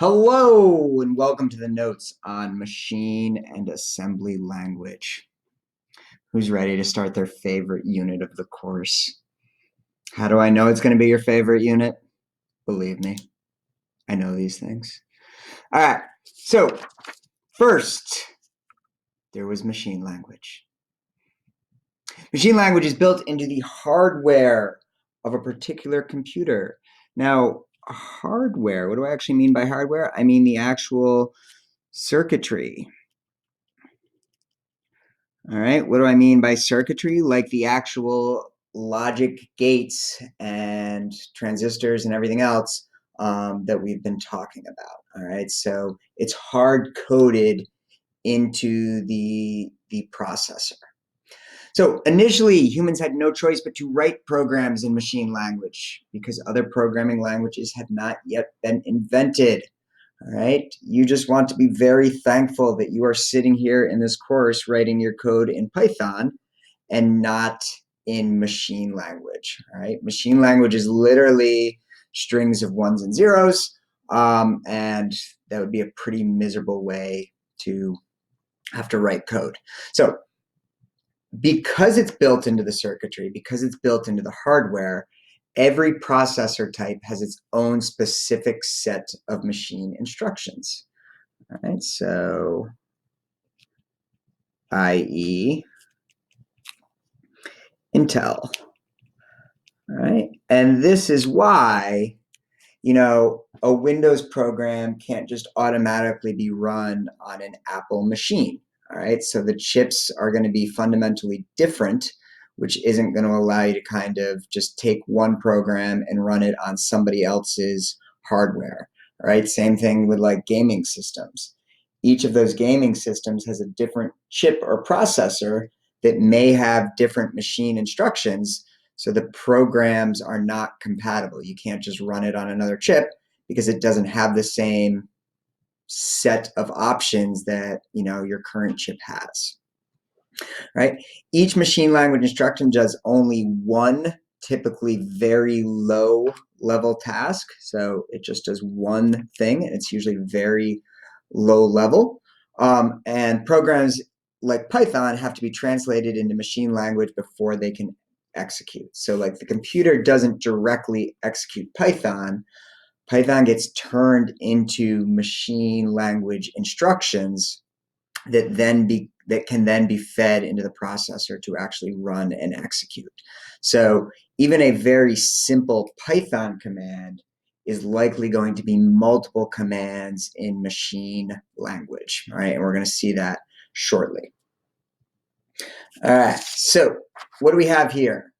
Hello and welcome to the notes on machine and assembly language. Who's ready to start their favorite unit of the course? How do I know it's going to be your favorite unit? Believe me, I know these things. All right, so first, there was machine language. Machine language is built into the hardware of a particular computer. Now, hardware, what do I actually mean by hardware? I mean the actual circuitry. All right, what do I mean by circuitry? Like the actual logic gates and transistors and everything else that we've been talking about. All right, so it's hard coded into the processor. So initially, humans had no choice but to write programs in machine language because other programming languages had not yet been invented. All right. You just want to be very thankful that you are sitting here in this course writing your code in Python and not in machine language. All right. Machine language is literally strings of ones and zeros. And that would be a pretty miserable way to have to write code. So, because it's built into the circuitry, because it's built into the hardware, every processor type has its own specific set of machine instructions. All right, so i.e. Intel. All right, and this is why, a Windows program can't just automatically be run on an Apple machine. All right, so the chips are going to be fundamentally different, which isn't going to allow you to kind of just take one program and run it on somebody else's hardware. All right, same thing with like gaming systems. Each of those gaming systems has a different chip or processor that may have different machine instructions. So the programs are not compatible. You can't just run it on another chip because it doesn't have the same set of options that your current chip has. Right? Each machine language instruction does only one typically very low level task. So it just does one thing, and it's usually very low level. And programs like Python have to be translated into machine language before they can execute. So like the computer doesn't directly execute Python. Python gets turned into machine language instructions that can then be fed into the processor to actually run and execute. So even a very simple Python command is likely going to be multiple commands in machine language. All right, and we're going to see that shortly. All right, so what do we have here?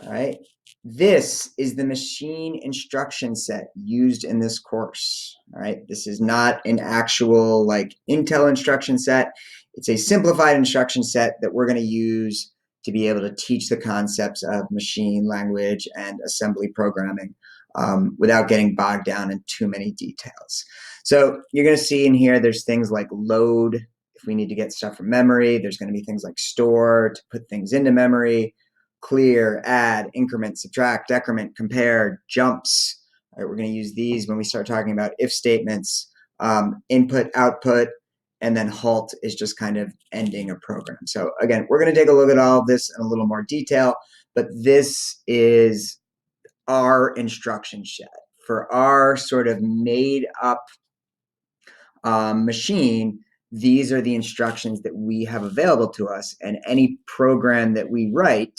All right, this is the machine instruction set used in this course. All right, this is not an actual like Intel instruction set. It's a simplified instruction set that we're going to use to be able to teach the concepts of machine language and assembly programming without getting bogged down in too many details. So you're going to see in here, there's things like load, if we need to get stuff from memory. There's going to be things like store to put things into memory, clear, add, increment, subtract, decrement, compare, jumps. All right, we're going to use these when we start talking about if statements, input, output, and then halt is just kind of ending a program. So again, we're going to take a look at all of this in a little more detail, but this is our instruction set for our sort of made up machine. These are the instructions that we have available to us, and any program that we write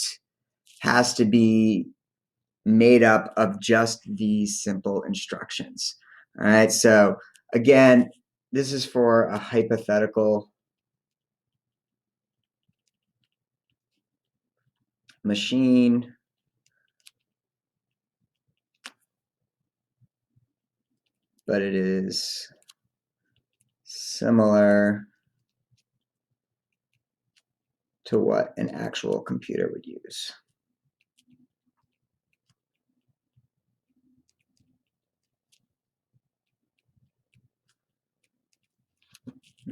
has to be made up of just these simple instructions. All right, so again, this is for a hypothetical machine. But it is similar to what an actual computer would use.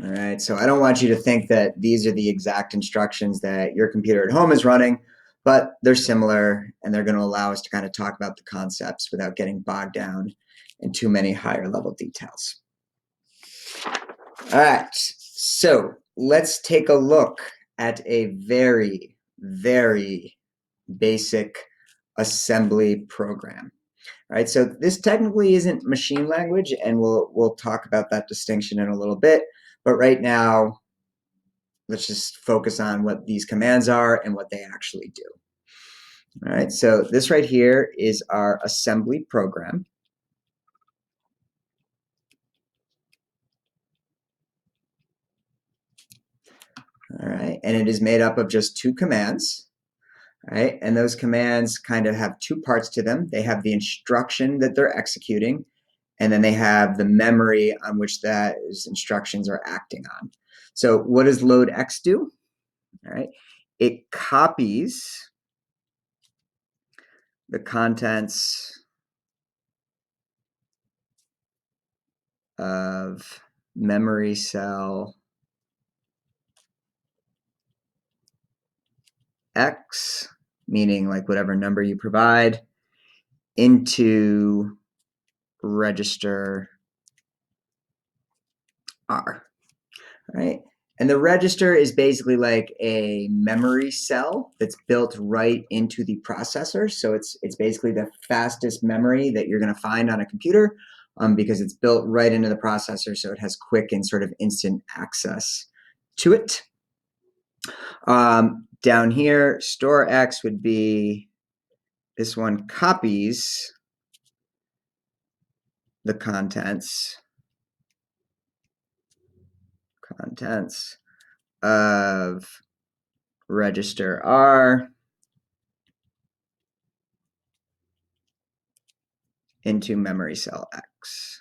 All right, so I don't want you to think that these are the exact instructions that your computer at home is running, but they're similar and they're going to allow us to kind of talk about the concepts without getting bogged down and too many higher level details. All right, so let's take a look at a very, very basic assembly program. All right, so this technically isn't machine language, and we'll talk about that distinction in a little bit. But right now, let's just focus on what these commands are and what they actually do. All right, so this right here is our assembly program. All right, and it is made up of just two commands. All right, and those commands kind of have two parts to them. They have the instruction that they're executing, and then they have the memory on which those instructions are acting on. So what does load X do? All right, it copies the contents of memory cell X, meaning like whatever number you provide, into register R. Right? And the register is basically like a memory cell that's built right into the processor. So it's basically the fastest memory that you're going to find on a computer because it's built right into the processor, so it has quick and sort of instant access to it. Down here, store X would be, this one copies the contents of register R into memory cell X.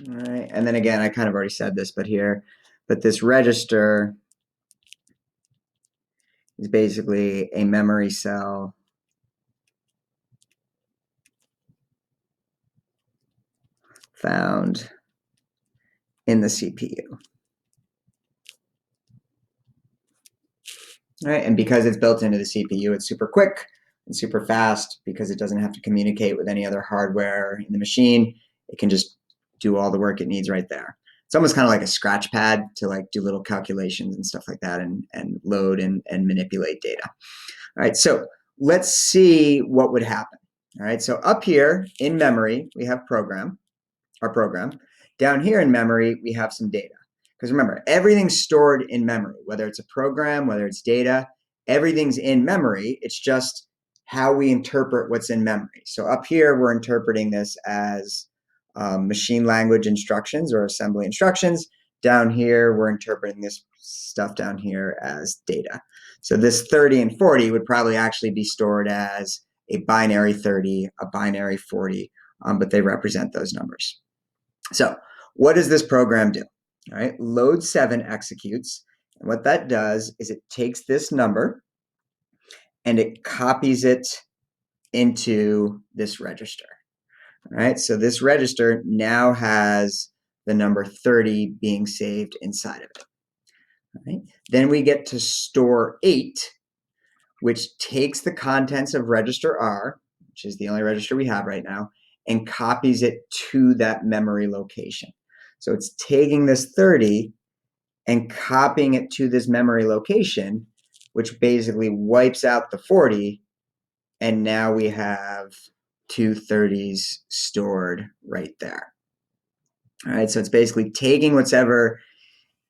All right, and then again, I kind of already said this, but this register is basically a memory cell found in the CPU. All right, and because it's built into the CPU, it's super quick and super fast because it doesn't have to communicate with any other hardware in the machine. It can just do all the work it needs right there. It's almost kind of like a scratch pad to like do little calculations and stuff like that and load and manipulate data. All right, so let's see what would happen. All right, so up here in memory, we have our program. Down here in memory, we have some data. Because remember, everything's stored in memory, whether it's a program, whether it's data, everything's in memory. It's just how we interpret what's in memory. So up here, we're interpreting this as machine language instructions or assembly instructions. Down here, we're interpreting this stuff down here as data. So this 30 and 40 would probably actually be stored as a binary 30, a binary 40, but they represent those numbers. So what does this program do? All right, load 7 executes. And what that does is it takes this number and it copies it into this register. All right, so this register now has the number 30 being saved inside of it. All right, then we get to store 8, which takes the contents of register R, which is the only register we have right now, and copies it to that memory location. So it's taking this 30 and copying it to this memory location, which basically wipes out the 40, and now we have two 30s stored right there. All right, so it's basically taking whatever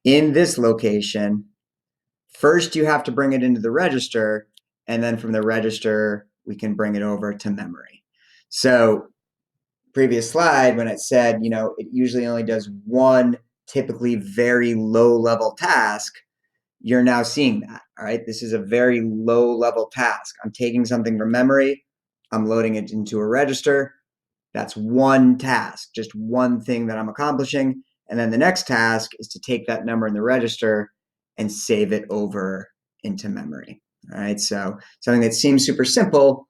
in this location. First, you have to bring it into the register, and then from the register, we can bring it over to memory. So previous slide, when it said, it usually only does one typically very low level task, you're now seeing that, all right? This is a very low level task. I'm taking something from memory, I'm loading it into a register. That's one task, just one thing that I'm accomplishing. And then the next task is to take that number in the register and save it over into memory. All right, so something that seems super simple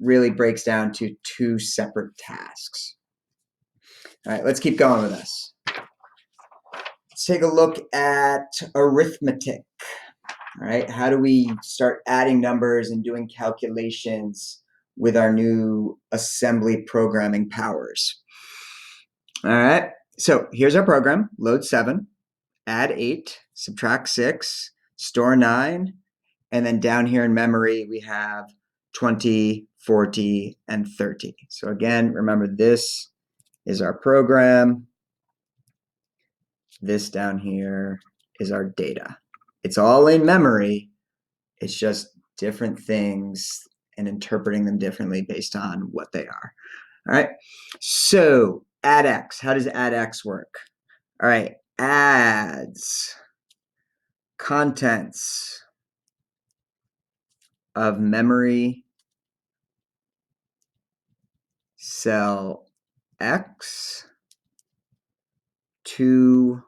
really breaks down to two separate tasks. All right, let's keep going with this. let's take a look at arithmetic. All right, how do we start adding numbers and doing calculations with our new assembly programming powers? All right, so here's our program: load 7, add 8, subtract 6, store 9, and then down here in memory we have 20, 40, and 30. So again, remember, this is our program. This down here is our data. It's all in memory. It's just different things and interpreting them differently based on what they are. All right. So add X. How does add X work? All right. Adds contents of memory cell X to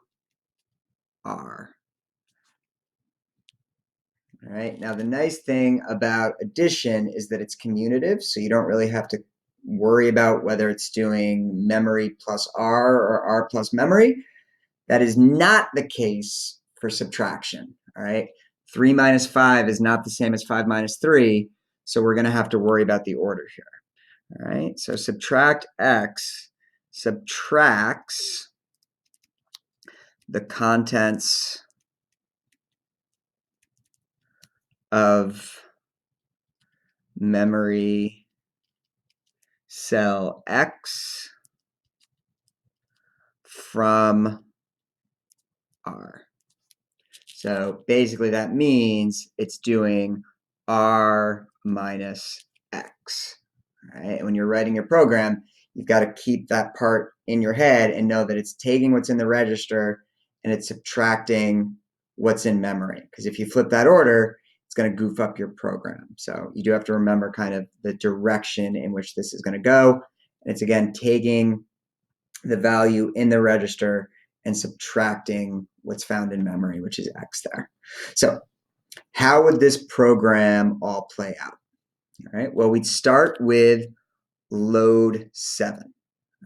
R. All right. Now, the nice thing about addition is that it's commutative, so you don't really have to worry about whether it's doing memory plus R or R plus memory. That is not the case for subtraction. All right. 3 minus 5 is not the same as 5 minus 3, so we're going to have to worry about the order here. All right. So subtract X subtracts the contents of memory cell X from R. So basically that means it's doing R minus X. All right? And when you're writing your program, you've got to keep that part in your head and know that it's taking what's in the register and it's subtracting what's in memory. Because if you flip that order, it's going to goof up your program. So you do have to remember kind of the direction in which this is going to go. And it's, again, taking the value in the register and subtracting what's found in memory, which is X there. So how would this program all play out? All right, well, we'd start with load 7.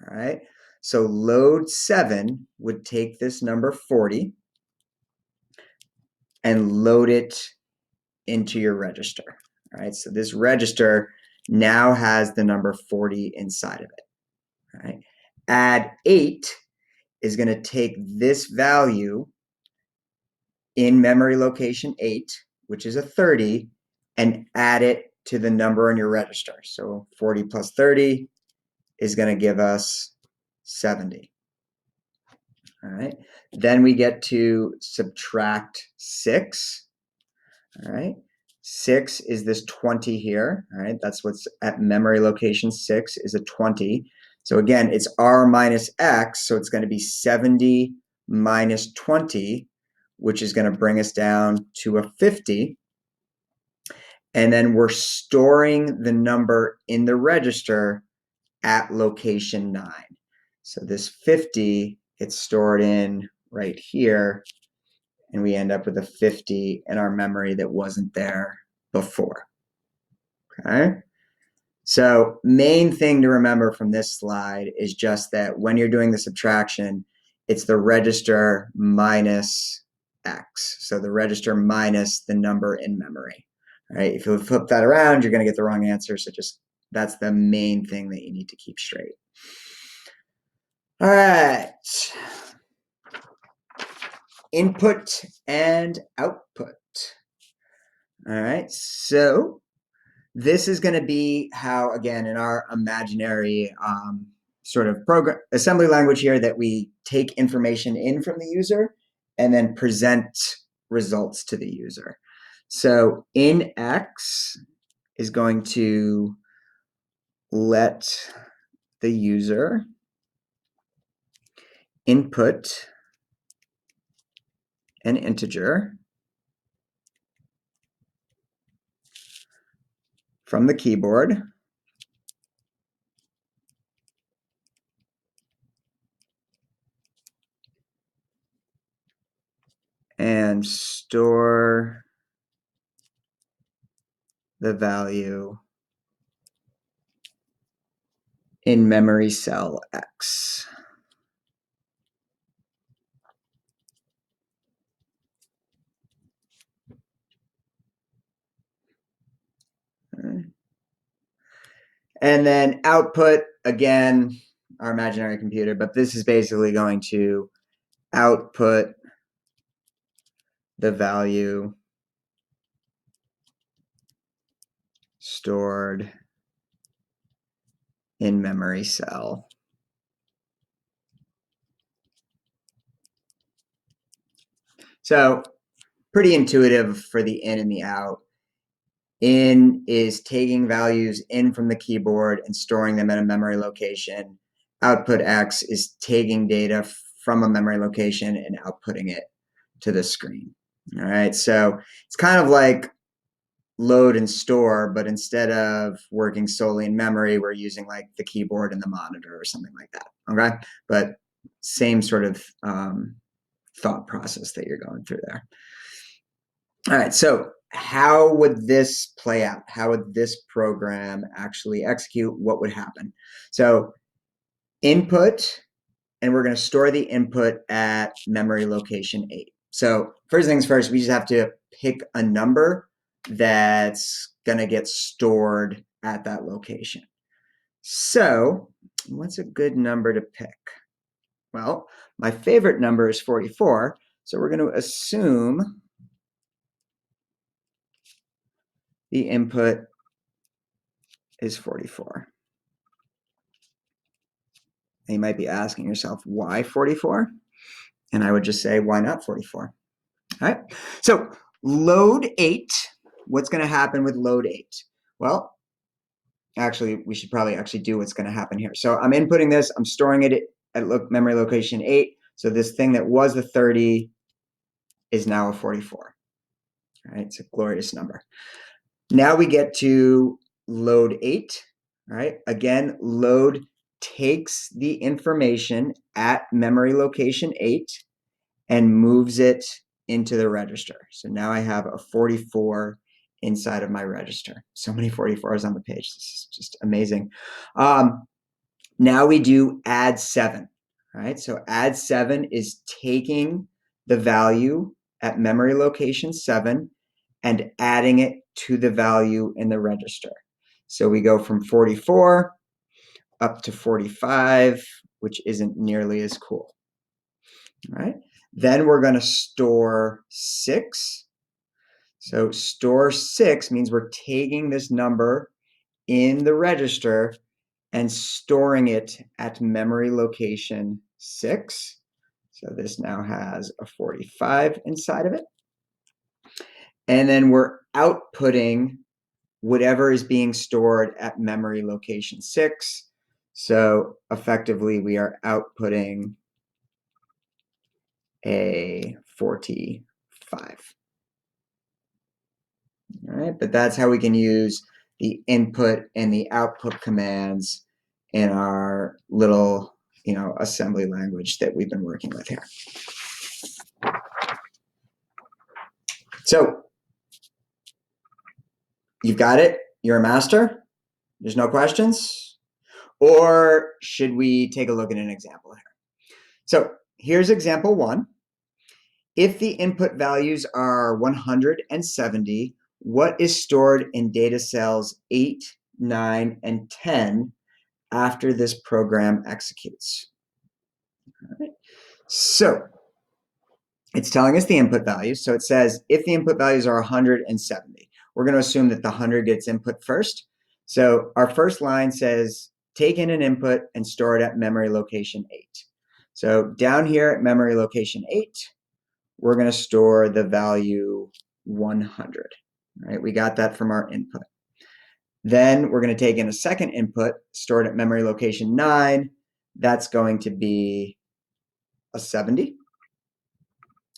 All right, so load 7 would take this number 40 and load it into your register. All right, so this register now has the number 40 inside of it. All right, add 8 is going to take this value in memory location 8, which is a 30, and add it to the number on your register. So 40 plus 30 is going to give us 70. All right. Then we get to subtract 6. All right. 6 is this 20 here. All right. That's what's at memory location 6 is a 20. So again, it's R minus X. So it's going to be 70 minus 20, which is going to bring us down to a 50. And then we're storing the number in the register at location 9. So this 50 gets stored in right here, and we end up with a 50 in our memory that wasn't there before. Okay? So main thing to remember from this slide is just that when you're doing the subtraction, it's the register minus X. So the register minus the number in memory. All right? If you flip that around, you're going to get the wrong answer. So just that's the main thing that you need to keep straight. All right. Input and output. All right. So this is going to be how, again, in our imaginary sort of program assembly language here, that we take information in from the user and then present results to the user. So in X is going to let the user input an integer from the keyboard and store the value in memory cell X. And then output, again, our imaginary computer, but this is basically going to output the value stored in memory cell. So pretty intuitive for the in and the out. In is taking values in from the keyboard and storing them at a memory location. Output X is taking data from a memory location and outputting it to the screen. All right, so it's kind of like load and store, but instead of working solely in memory, we're using like the keyboard and the monitor or something like that. Okay, but same sort of thought process that you're going through there. All right, so how would this play out? How would this program actually execute? What would happen? So input, and we're going to store the input at memory location 8. So first things first, we just have to pick a number that's going to get stored at that location. So what's a good number to pick? Well, my favorite number is 44, so we're going to assume the input is 44. And you might be asking yourself, why 44? And I would just say, why not 44? All right, so load 8, what's going to happen with load 8? Well, actually, we should probably actually do what's going to happen here. So I'm inputting this, I'm storing it at memory location 8. So this thing that was a 30 is now a 44. All right, it's a glorious number. Now we get to load 8. All right, again, load takes the information at memory location 8 and moves it into the register. So now I have a 44 inside of my register. So many 44s on the page. This is just amazing. Now we do add 7. All right, so add 7 is taking the value at memory location 7 and adding it to the value in the register. So we go from 44 up to 45, which isn't nearly as cool. All right. Then we're going to store 6. So store 6 means we're taking this number in the register and storing it at memory location 6. So this now has a 45 inside of it. And then we're outputting whatever is being stored at memory location 6. So effectively, we are outputting a 45. All right, but that's how we can use the input and the output commands in our little, assembly language that we've been working with here. So you've got it. You're a master. There's no questions. Or should we take a look at an example here? So here's example 1. If the input values are 170, what is stored in data cells 8, 9, and 10 after this program executes? All right. So it's telling us the input values. So it says if the input values are 170, we're going to assume that the 100 gets input first. So our first line says take in an input and store it at memory location 8. So down here at memory location 8, we're going to store the value 100. All right, we got that from our input. Then we're going to take in a second input, stored at memory location 9. That's going to be a 70.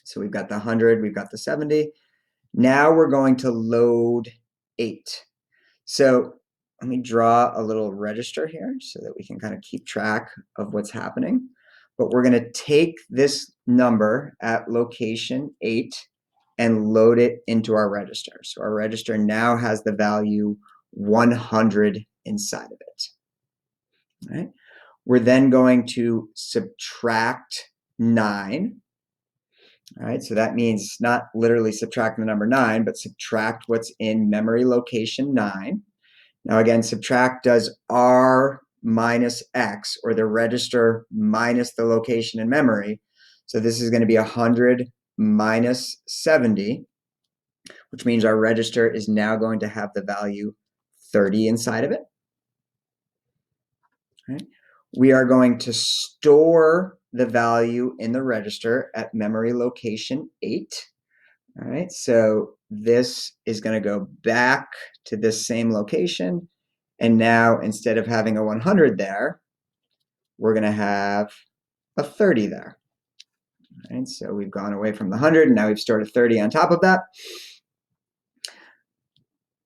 So we've got the 100, we've got the 70. Now we're going to load 8. So let me draw a little register here so that we can kind of keep track of what's happening. But we're going to take this number at location 8 and load it into our register. So our register now has the value 100 inside of it. All right. We're then going to subtract 9. All right, so that means not literally subtract the number 9, but subtract what's in memory location 9. Now again, subtract does R minus X, or the register minus the location in memory. So this is going to be 100 minus 70, which means our register is now going to have the value 30 inside of it. Right. We are going to store the value in the register at memory location 8. All right, so this is going to go back to this same location. And now instead of having a 100 there, we're going to have a 30 there. All right, so we've gone away from the 100 and now we've stored a 30 on top of that.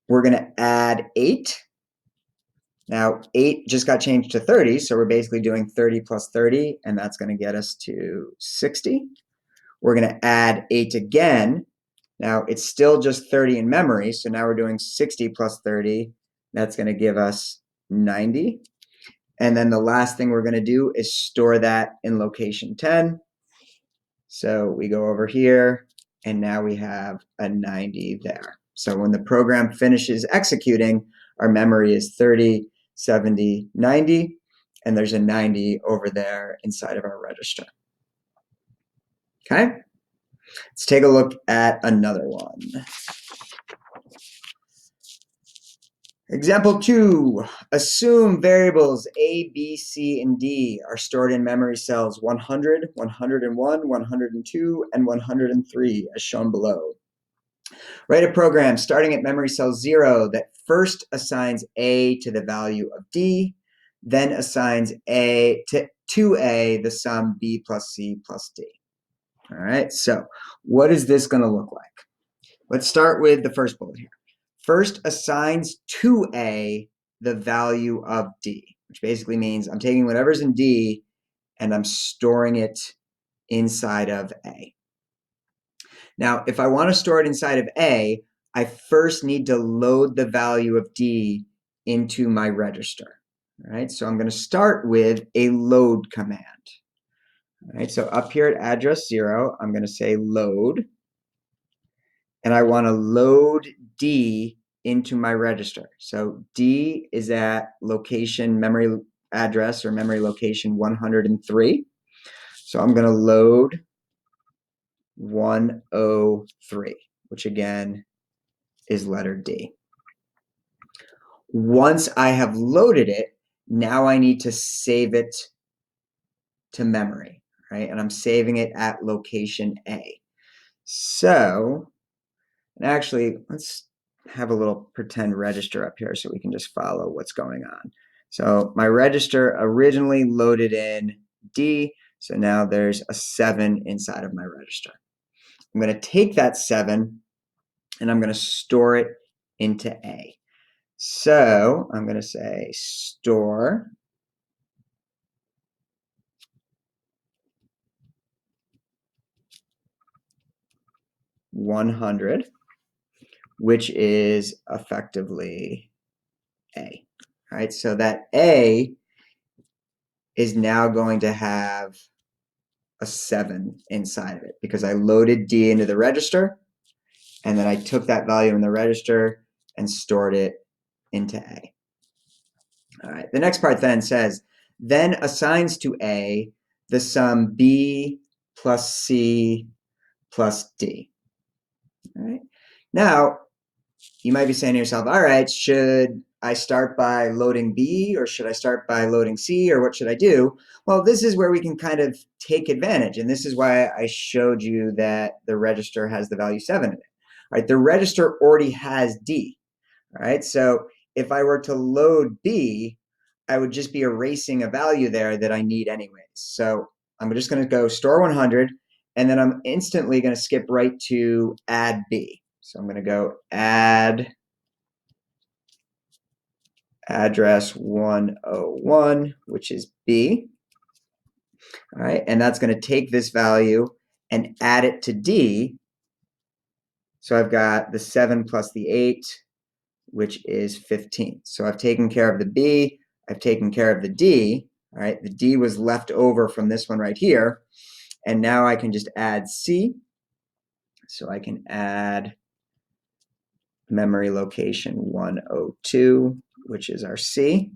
We're going to add 8. Now 8 just got changed to 30, so we're basically doing 30 plus 30, and that's going to get us to 60. We're going to add 8 again. Now it's still just 30 in memory, so now we're doing 60 plus 30. That's going to give us 90. And then the last thing we're going to do is store that in location 10. So we go over here, and now we have a 90 there. So when the program finishes executing, our memory is 30, 70, 90, and there's a 90 over there inside of our register. Okay, let's take a look at another one. Example 2, assume variables A, B, C, and D are stored in memory cells 100, 101, 102, and 103 as shown below. Write a program starting at memory cell 0 that first assigns A to the value of D, then assigns A to A the sum B plus C plus D. All right, so what is this going to look like? Let's start with the first bullet here. First assigns to A the value of D, which basically means I'm taking whatever's in D and I'm storing it inside of A. Now, if I want to store it inside of A, I first need to load the value of D into my register. All right, so I'm going to start with a load command. All right, so up here at address 0, I'm going to say load, and I want to load D into my register. So D is at location memory address or memory location 103. So I'm going to load 103, which again is letter D. Once I have loaded it, now I need to save it to memory, right? And I'm saving it at location A. So, and actually, let's have a little pretend register up here so we can just follow what's going on. So my register originally loaded in D, so now there's a 7 inside of my register. I'm going to take that 7 and I'm going to store it into A. So I'm going to say store 100, which is effectively A. All right, so that A is now going to have a 7 inside of it because I loaded D into the register, and then I took that value in the register and stored it into A. All right, the next part then says, then assigns to A the sum B plus C plus D. All right, now you might be saying to yourself, all right, should I start by loading B or should I start by loading C or what should I do? Well, this is where we can kind of take advantage, and this is why I showed you that the register has the value 7 in it. All right, the register already has D. All right, so if I were to load B, I would just be erasing a value there that I need anyways. So I'm just going to go store 100, and then I'm instantly going to skip right to add B. So I'm going to go add address 101, which is B. All right, and that's going to take this value and add it to D. So I've got the 7 plus the 8, which is 15. So I've taken care of the B, I've taken care of the D. All right, the D was left over from this one right here. And now I can just add C. So I can add memory location 102, which is our C.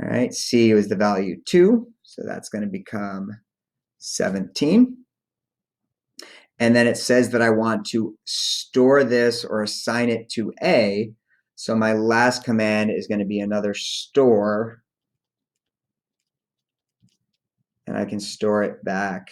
All right, C was the value 2, so that's going to become 17. And then it says that I want to store this or assign it to A. So my last command is going to be another store. And I can store it back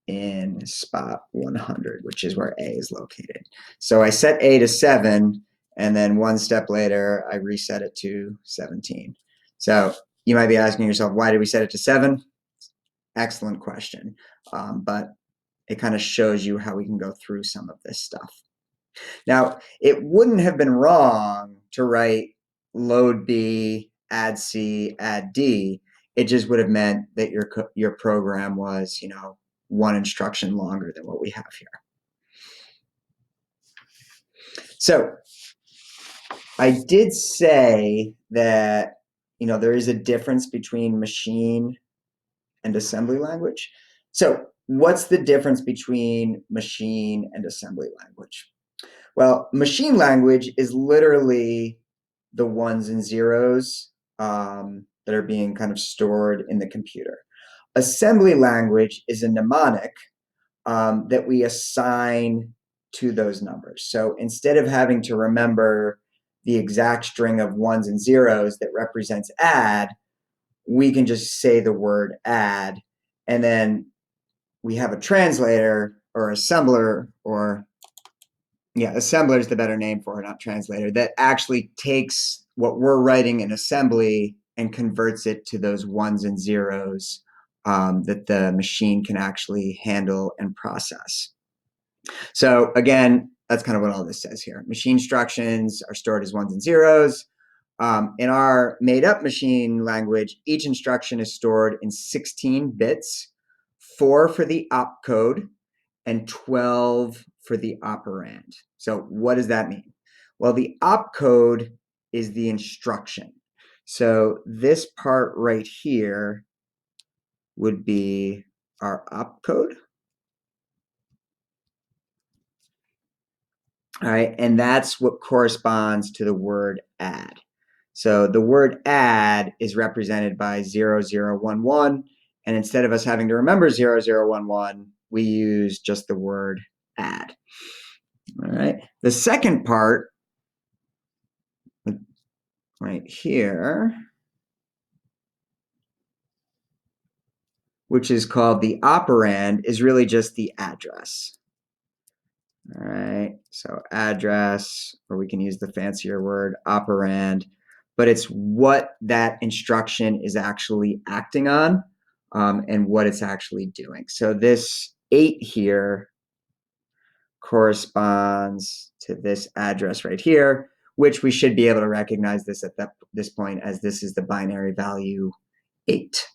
in spot 100, which is where A is located. So I set A to 7, and then one step later, I reset it to 17. So you might be asking yourself, why did we set it to 7? Excellent question. But it kind of shows you how we can go through some of this stuff. Now, it wouldn't have been wrong to write load B, add C, add D. It just would have meant that your program was, one instruction longer than what we have here. So I did say that, there is a difference between machine and assembly language. So what's the difference between machine and assembly language? Well, machine language is literally the ones and zeros that are being kind of stored in the computer. Assembly language is a mnemonic that we assign to those numbers. So instead of having to remember the exact string of ones and zeros that represents add, we can just say the word add, and then we have a translator or assembler, or assembler is the better name for it, not translator, that actually takes what we're writing in assembly and converts it to those ones and zeros that the machine can actually handle and process. So again, that's kind of what all this says here. Machine instructions are stored as ones and zeros. In our made-up machine language, each instruction is stored in 16 bits, 4 for the opcode and 12 for the operand. So what does that mean? Well, the opcode is the instruction. So this part right here would be our opcode. All right, and that's what corresponds to the word add. So the word add is represented by 0011, and instead of us having to remember 0011, we use just the word add. All right, the second part right here, which is called the operand, is really just the address. All right, so address, or we can use the fancier word operand, but it's what that instruction is actually acting on and what it's actually doing. So this 8 here corresponds to this address right here, which we should be able to recognize this at this point as this is the binary value 8.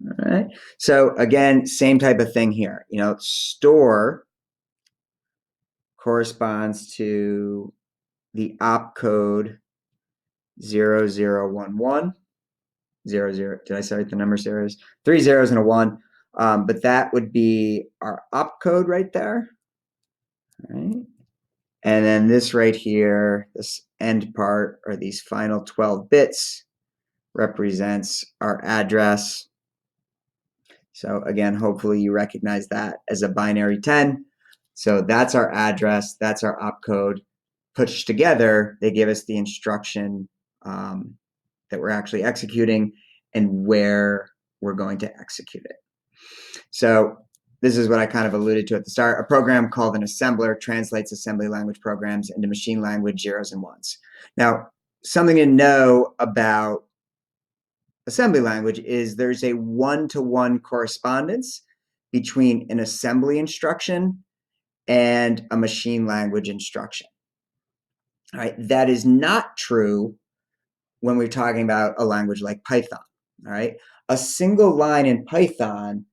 All right. So again, same type of thing here. Store corresponds to the opcode 0011. 00. Did I say the number zeros? 3 zeros and a 1. But that would be our opcode right there. All right. And then this right here, this end part, or these final 12 bits, represents our address. So again, hopefully you recognize that as a binary 10. So that's our address, that's our opcode. Pushed together, they give us the instruction that we're actually executing and where we're going to execute it. So this is what I kind of alluded to at the start. A program called an assembler translates assembly language programs into machine language zeros and ones. Now, something to know about assembly language is there's a one-to-one correspondence between an assembly instruction and a machine language instruction. All right, that is not true when we're talking about a language like Python. All right, a single line in Python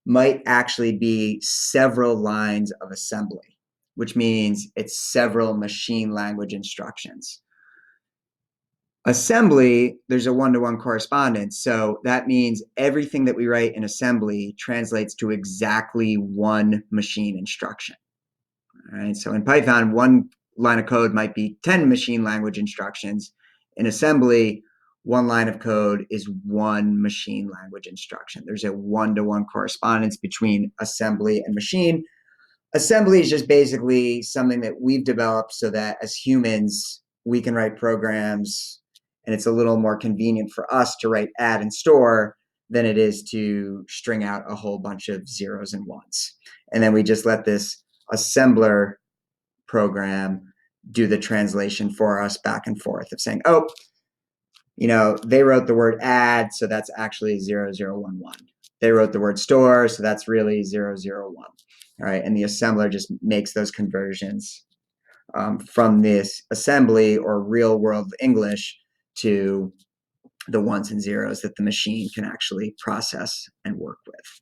might actually be several lines of assembly, which means it's several machine language instructions. Assembly, there's a one-to-one correspondence. So that means everything that we write in assembly translates to exactly one machine instruction. All right. So in Python, one line of code might be 10 machine language instructions. In assembly, one line of code is one machine language instruction. There's a one-to-one correspondence between assembly and machine. Assembly is just basically something that we've developed so that as humans, we can write programs, and it's a little more convenient for us to write add and store than it is to string out a whole bunch of zeros and ones. And then we just let this assembler program do the translation for us back and forth of saying, oh, they wrote the word add, so that's actually 0011. They wrote the word store, so that's really 001. All right, and the assembler just makes those conversions from this assembly or real world English to the ones and zeros that the machine can actually process and work with.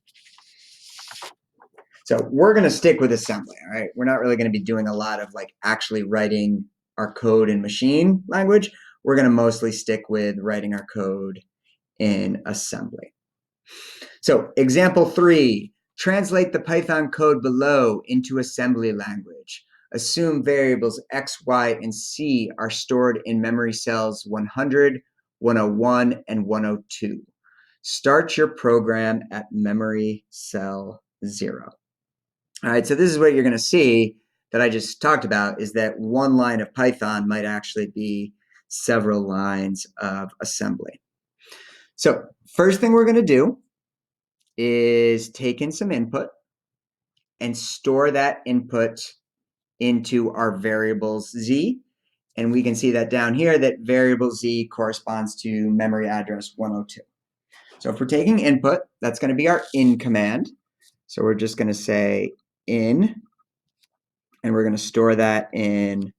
So we're going to stick with assembly, all right? We're not really going to be doing a lot of actually writing our code in machine language. We're going to mostly stick with writing our code in assembly. So example 3, translate the Python code below into assembly language. Assume variables x, y, and c are stored in memory cells 100, 101, and 102. Start your program at memory cell 0. All right, so this is what you're going to see that I just talked about, is that one line of Python might actually be several lines of assembly. So first thing we're going to do is take in some input and store that input into our variables z. And we can see that down here that variable z corresponds to memory address 102. So if we're taking input, that's going to be our in command. So we're just going to say in, and we're going to store that in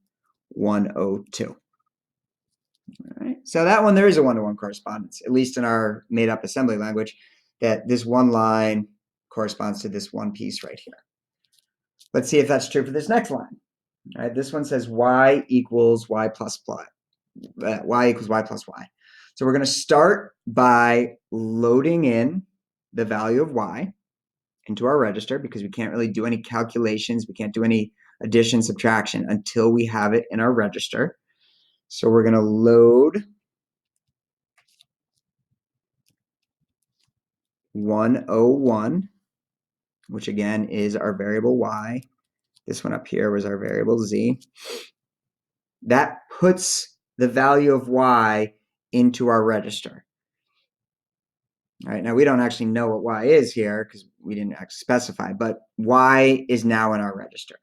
102. All right. So that one, there is a one-to-one correspondence, at least in our made-up assembly language, that this one line corresponds to this one piece right here. Let's see if that's true for this next line. All right, this one says y equals y plus y equals y plus y. So we're going to start by loading in the value of y into our register, because we can't really do any calculations. We can't do any addition, subtraction until we have it in our register. So we're going to load 101, which again is our variable y. This one up here was our variable z. That puts the value of y into our register. All right, now we don't actually know what y is here because we didn't actually specify, but y is now in our register.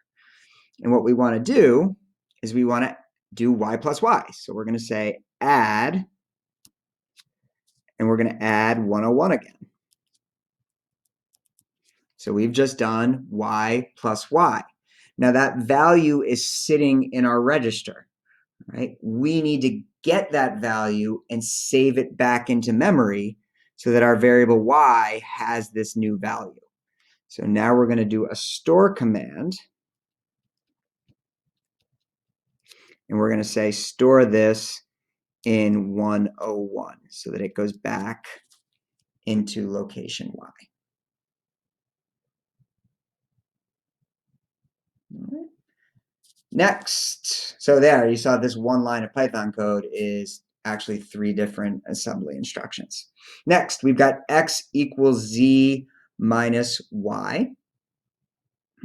And what we want to do is we want to do y plus y. So we're going to say add, and we're going to add 101 again. So we've just done y plus y. Now that value is sitting in our register, right? We need to get that value and save it back into memory so that our variable y has this new value. So now we're going to do a store command. And we're going to say store this in 101 so that it goes back into location y. All right. Next, so there you saw this one line of Python code is actually 3 different assembly instructions. Next, we've got x equals z minus y.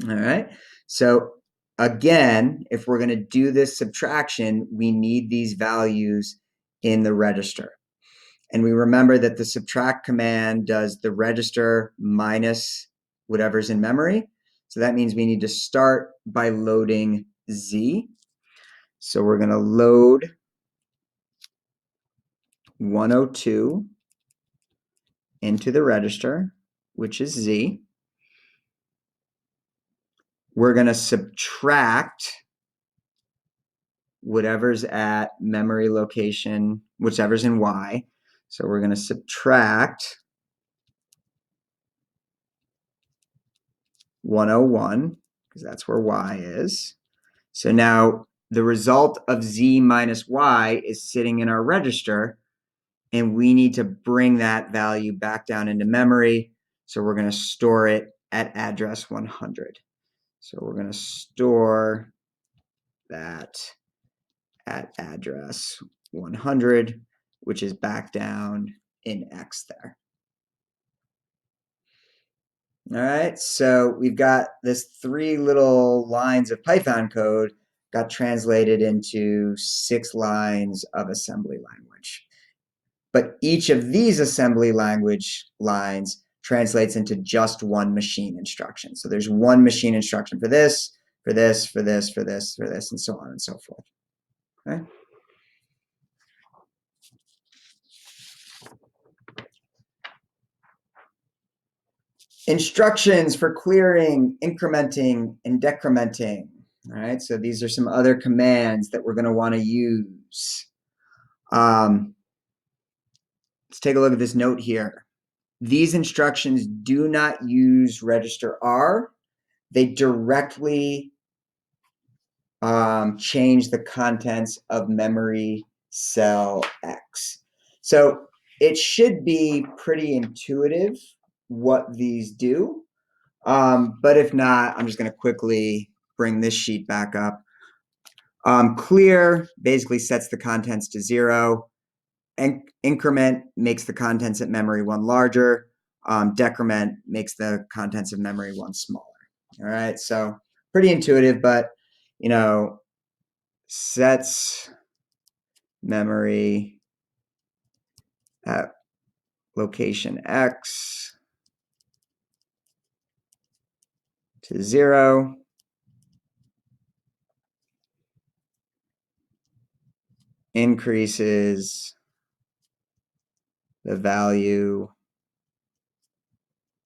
All right, so again, if we're going to do this subtraction, we need these values in the register. And we remember that the subtract command does the register minus whatever's in memory. So that means we need to start by loading z. So we're going to load 102 into the register, which is z. We're going to subtract whatever's at memory location, whichever's in y. So we're going to subtract 101, because that's where y is. So now the result of z minus y is sitting in our register, and we need to bring that value back down into memory. So we're going to store it at address 100. So we're going to store that at address 100, which is back down in X there. All right, so we've got this 3 little lines of Python code got translated into 6 lines of assembly language. But each of these assembly language lines translates into just one machine instruction. So there's one machine instruction for this, for this, for this, for this, for this, and so on and so forth. Okay? Instructions for clearing, incrementing, and decrementing. All right, so these are some other commands that we're going to want to use. Let's take a look at this note here. These instructions do not use register R. They directly change the contents of memory cell X. So it should be pretty intuitive what these do. But if not, I'm just going to quickly bring this sheet back up. Clear basically sets the contents to 0. Increment makes the contents at memory 1 larger. Decrement makes the contents of memory 1 smaller. All right, so pretty intuitive, but sets memory at location X to 0. Increases the value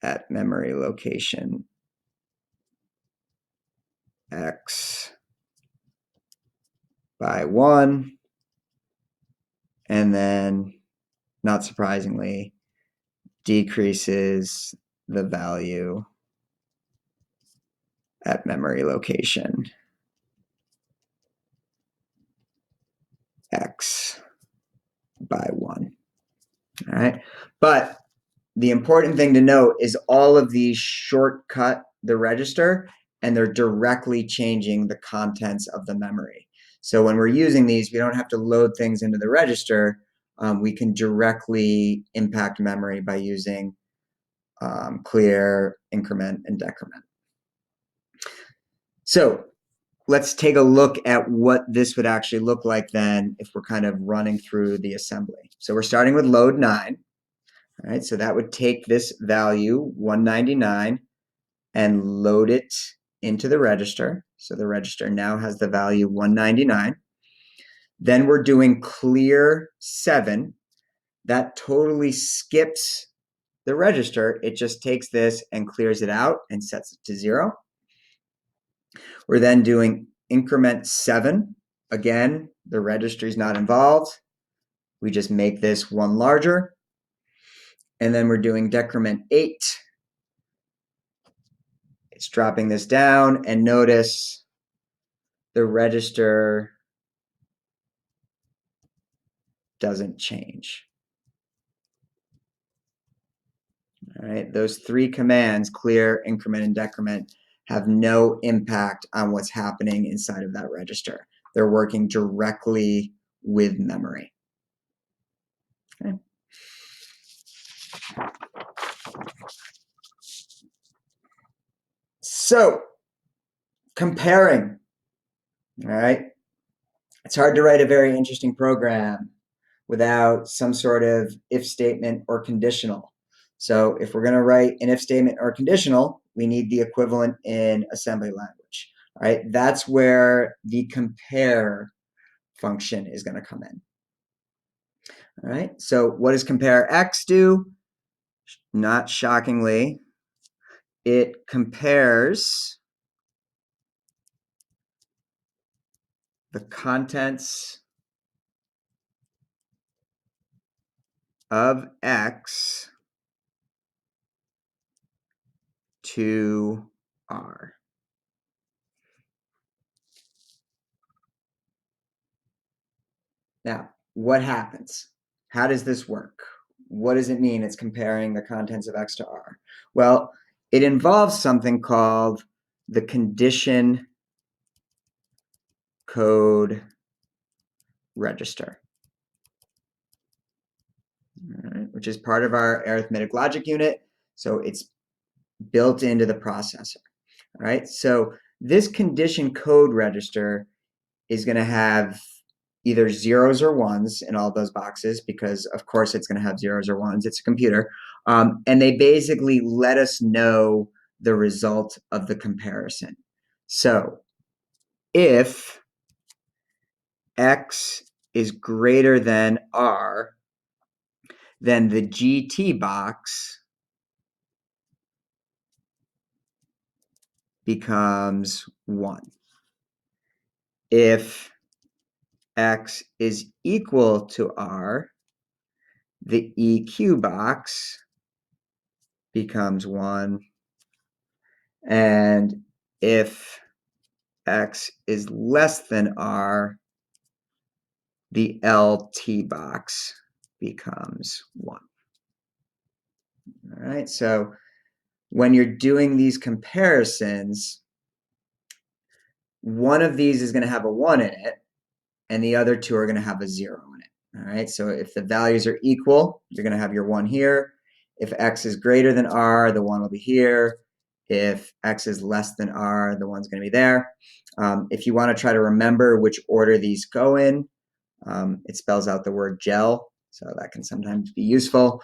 at memory location X by 1, and then, not surprisingly, decreases the value at memory location X by 1. All right, but the important thing to note is all of these shortcut the register, and they're directly changing the contents of the memory. So when we're using these, we don't have to load things into the register. We can directly impact memory by using clear, increment, and decrement. So let's take a look at what this would actually look like then if we're kind of running through the assembly. So we're starting with load 9. All right, so that would take this value 199 and load it into the register. So the register now has the value 199. Then we're doing clear 7. That totally skips the register. It just takes this and clears it out and sets it to 0. We're then doing increment 7. Again, the register is not involved. We just make this 1 larger. And then we're doing decrement 8. It's dropping this down, and notice the register doesn't change. All right, those 3 commands, clear, increment, and decrement, have no impact on what's happening inside of that register. They're working directly with memory. Okay. So, comparing, all right? It's hard to write a very interesting program without some sort of if statement or conditional. So if we're going to write an if statement or conditional, we need the equivalent in assembly language. All right, that's where the compare function is going to come in. All right, so what does compare X do? Not shockingly, it compares the contents of X to R. Now, what happens? How does this work? What does it mean it's comparing the contents of X to R? Well, it involves something called the condition code register, all right, which is part of our arithmetic logic unit. So it's built into the processor. All right. So this condition code register is going to have either zeros or ones in all those boxes, because of course it's going to have zeros or ones. It's a computer. And they basically let us know the result of the comparison. So if x is greater than r, then the GT box becomes 1. If x is equal to r, the EQ box becomes 1. And if x is less than r, the LT box becomes 1. All right, so when you're doing these comparisons, one of these is going to have a 1 in it, and the other two are going to have a 0 in it. All right, so if the values are equal, you're going to have your 1 here. If x is greater than r, the 1 will be here. If x is less than r, the 1's going to be there. If you want to try to remember which order these go in, it spells out the word gel, so that can sometimes be useful.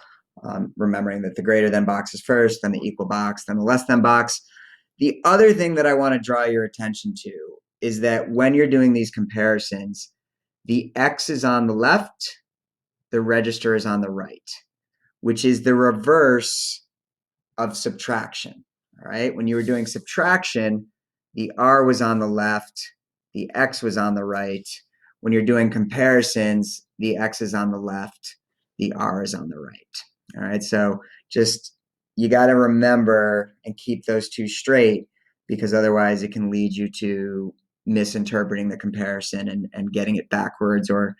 Remembering that the greater than box is first, then the equal box, then the less than box. The other thing that I want to draw your attention to is that when you're doing these comparisons, the x is on the left, the register is on the right, which is the reverse of subtraction. All right, when you were doing subtraction, the r was on the left, the x was on the right. When you're doing comparisons, the x is on the left, the r is on the right. All right, so just you got to remember and keep those two straight, because otherwise it can lead you to misinterpreting the comparison and getting it backwards, or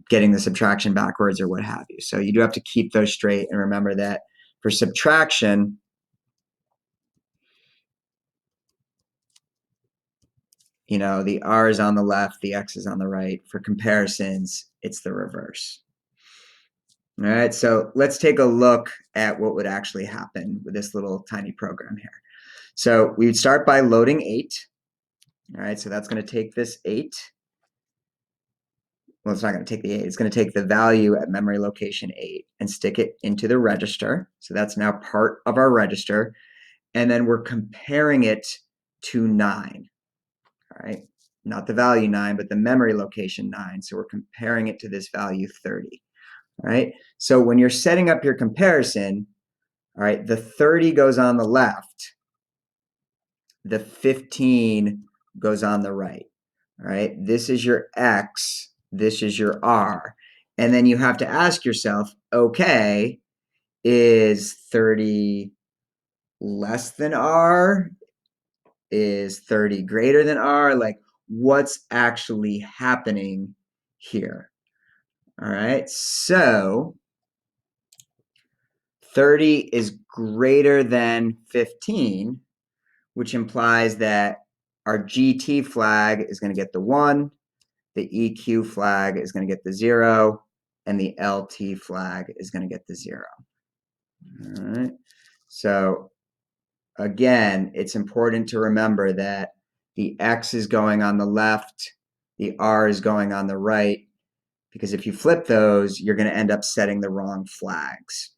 getting the subtraction backwards, or what have you. So you do have to keep those straight and remember that for subtraction, you know, the r is on the left, the x is on the right. For comparisons, it's the reverse. All right, so let's take a look at what would actually happen with this little tiny program here. So we would start by loading 8. All right, so that's going to take this 8. Well, it's not going to take the 8. It's going to take the value at memory location 8 and stick it into the register. So that's now part of our register. And then we're comparing it to 9. All right, not the value 9, but the memory location 9. So we're comparing it to this value 30. All right, so when you're setting up your comparison, all right, the 30 goes on the left, the 15 goes on the right. All right, this is your x, this is your r. And then you have to ask yourself, okay, is 30 less than r? Is 30 greater than r? Like, what's actually happening here? All right, so 30 is greater than 15, which implies that our GT flag is going to get the 1, the EQ flag is going to get the 0, and the LT flag is going to get the 0. All right, so again, it's important to remember that the x is going on the left, the r is going on the right, because if you flip those, you're going to end up setting the wrong flags.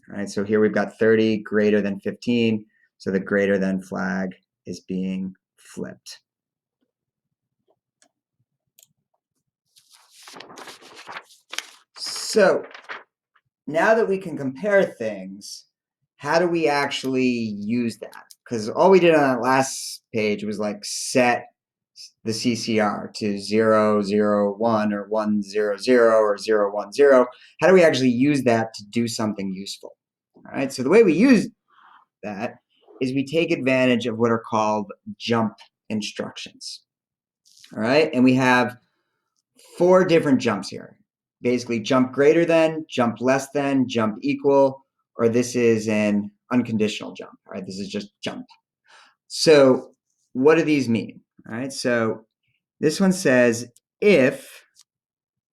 All right, so here we've got 30 greater than 15, so the greater than flag is being flipped. So now that we can compare things, how do we actually use that? Because all we did on that last page was like set the CCR to 0, 0, 1, or 1, 0, 0, or 0, 1, 0. How do we actually use that to do something useful? All right, so the way we use that is we take advantage of what are called jump instructions. All right, and we have 4 different jumps here. Basically, jump greater than, jump less than, jump equal, or this is an unconditional jump. All right, this is just jump. So what do these mean? All right, so This one says if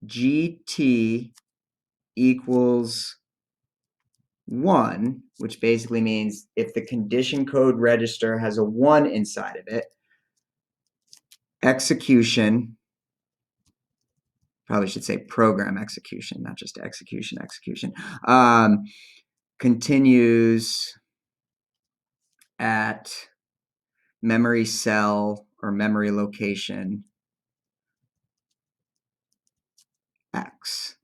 GT equals 1, which basically means if the condition code register has a 1 inside of it, execution, probably should say program execution, not just execution, continues at memory cell or memory location X.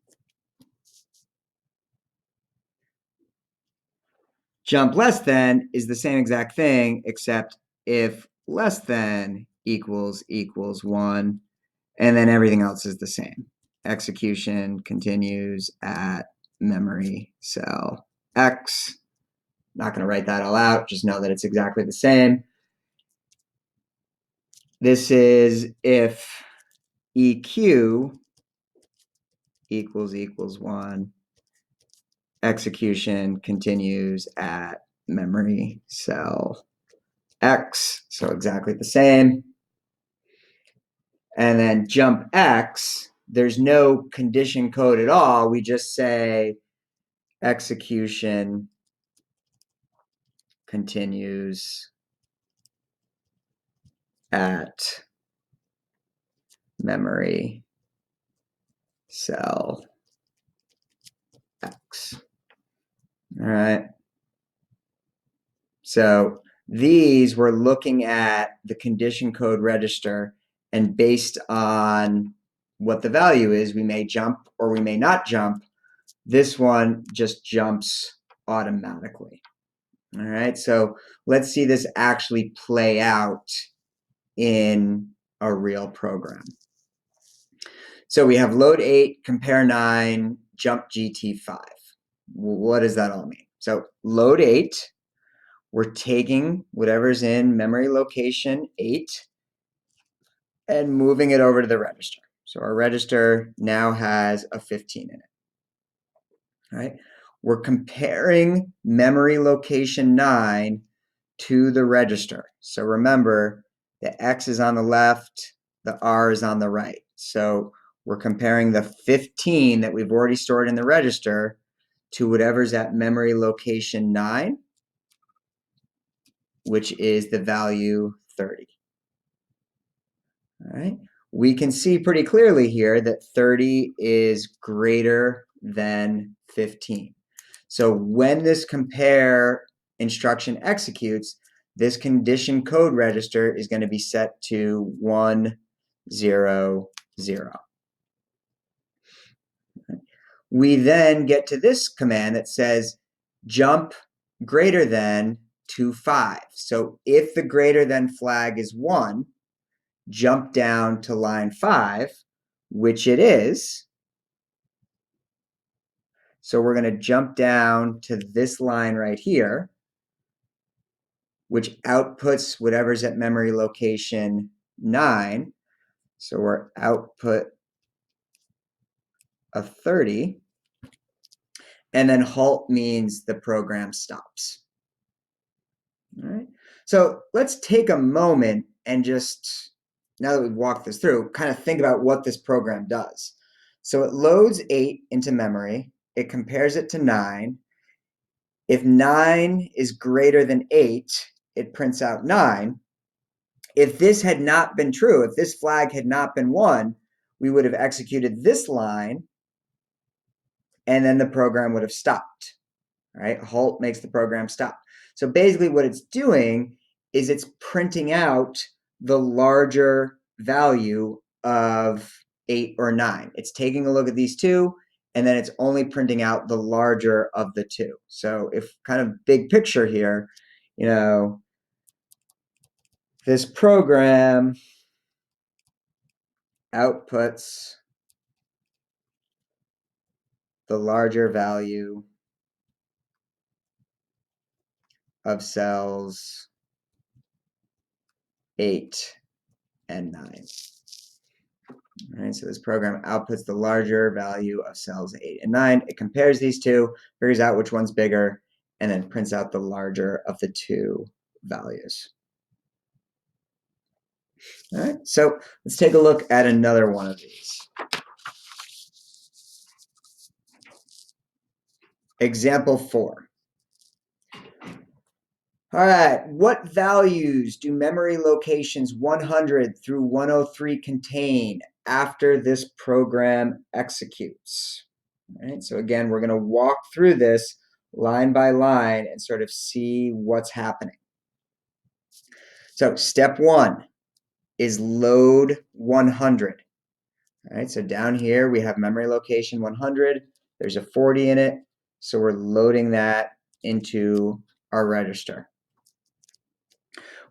Jump less than is the same exact thing, except if less than equals 1, and then everything else is the same. Execution continues at memory cell X. Not going to write that all out, just know that it's exactly the same. This is if EQ equals 1, execution continues at memory cell X, so exactly the same. And then jump X, there's no condition code at all. We just say execution continues at memory cell X. All right. So these we're looking at the condition code register, and based on what the value is, we may jump or we may not jump. This one just jumps automatically. All right, so let's see this actually play out in a real program. So we have load 8, compare 9, jump GT5. What does that all mean? So load 8, we're taking whatever's in memory location 8 and moving it over to the register. So our register now has a 15 in it. All right. We're comparing memory location 9 to the register. So remember, the X is on the left, the R is on the right. So we're comparing the 15 that we've already stored in the register to whatever's at memory location 9, which is the value 30. All right. We can see pretty clearly here that 30 is greater than 15. So when this compare instruction executes, this condition code register is going to be set to 1, 0, 0. We then get to this command that says jump greater than to 5. So if the greater than flag is 1, jump down to line 5, which it is. So we're going to jump down to this line right here, which outputs whatever's at memory location 9. So we're output a 30. And then halt means the program stops. All right. So let's take a moment and just, now that we've walked this through, kind of think about what this program does. So it loads 8 into memory. It compares it to 9. If 9 is greater than 8, it prints out 9. If this had not been true, if this flag had not been 1, we would have executed this line, and then the program would have stopped. All right, halt makes the program stop. So basically what it's doing is it's printing out the larger value of 8 or 9. It's taking a look at these two, and then it's only printing out the larger of the two. So if kind of big picture here, you know, this program outputs the larger value of cells 8 and 9. All right, so this program outputs the larger value of cells 8 and 9. It compares these two, figures out which one's bigger, and then prints out the larger of the two values. All right, so let's take a look at another one of these. Example 4. All right, what values do memory locations 100 through 103 contain after this program executes? All right, so again, we're going to walk through this line by line and sort of see what's happening. So step 1 is load 100. All right, so down here we have memory location 100. There's a 40 in it, so we're loading that into our register.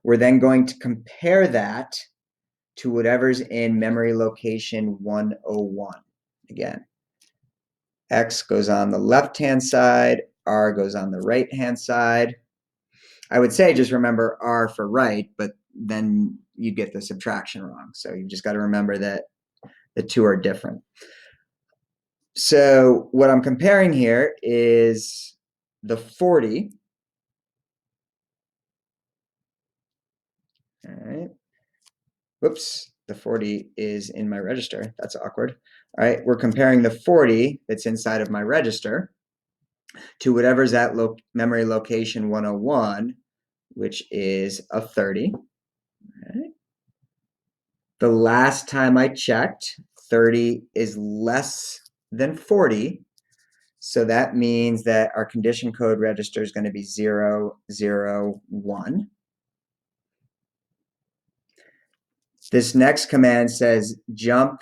We're then going to compare that to whatever's in memory location 101. Again, X goes on the left-hand side, R goes on the right-hand side. I would say just remember R for right, but then you get the subtraction wrong. So you've just got to remember that the two are different. So what I'm comparing here is the 40. All right. Whoops, the 40 is in my register. That's awkward. All right, we're comparing the 40 that's inside of my register to whatever's at memory location 101, which is a 30. All right. The last time I checked, 30 is less than 40. So that means that our condition code register is going to be 0, 0, 1. This next command says jump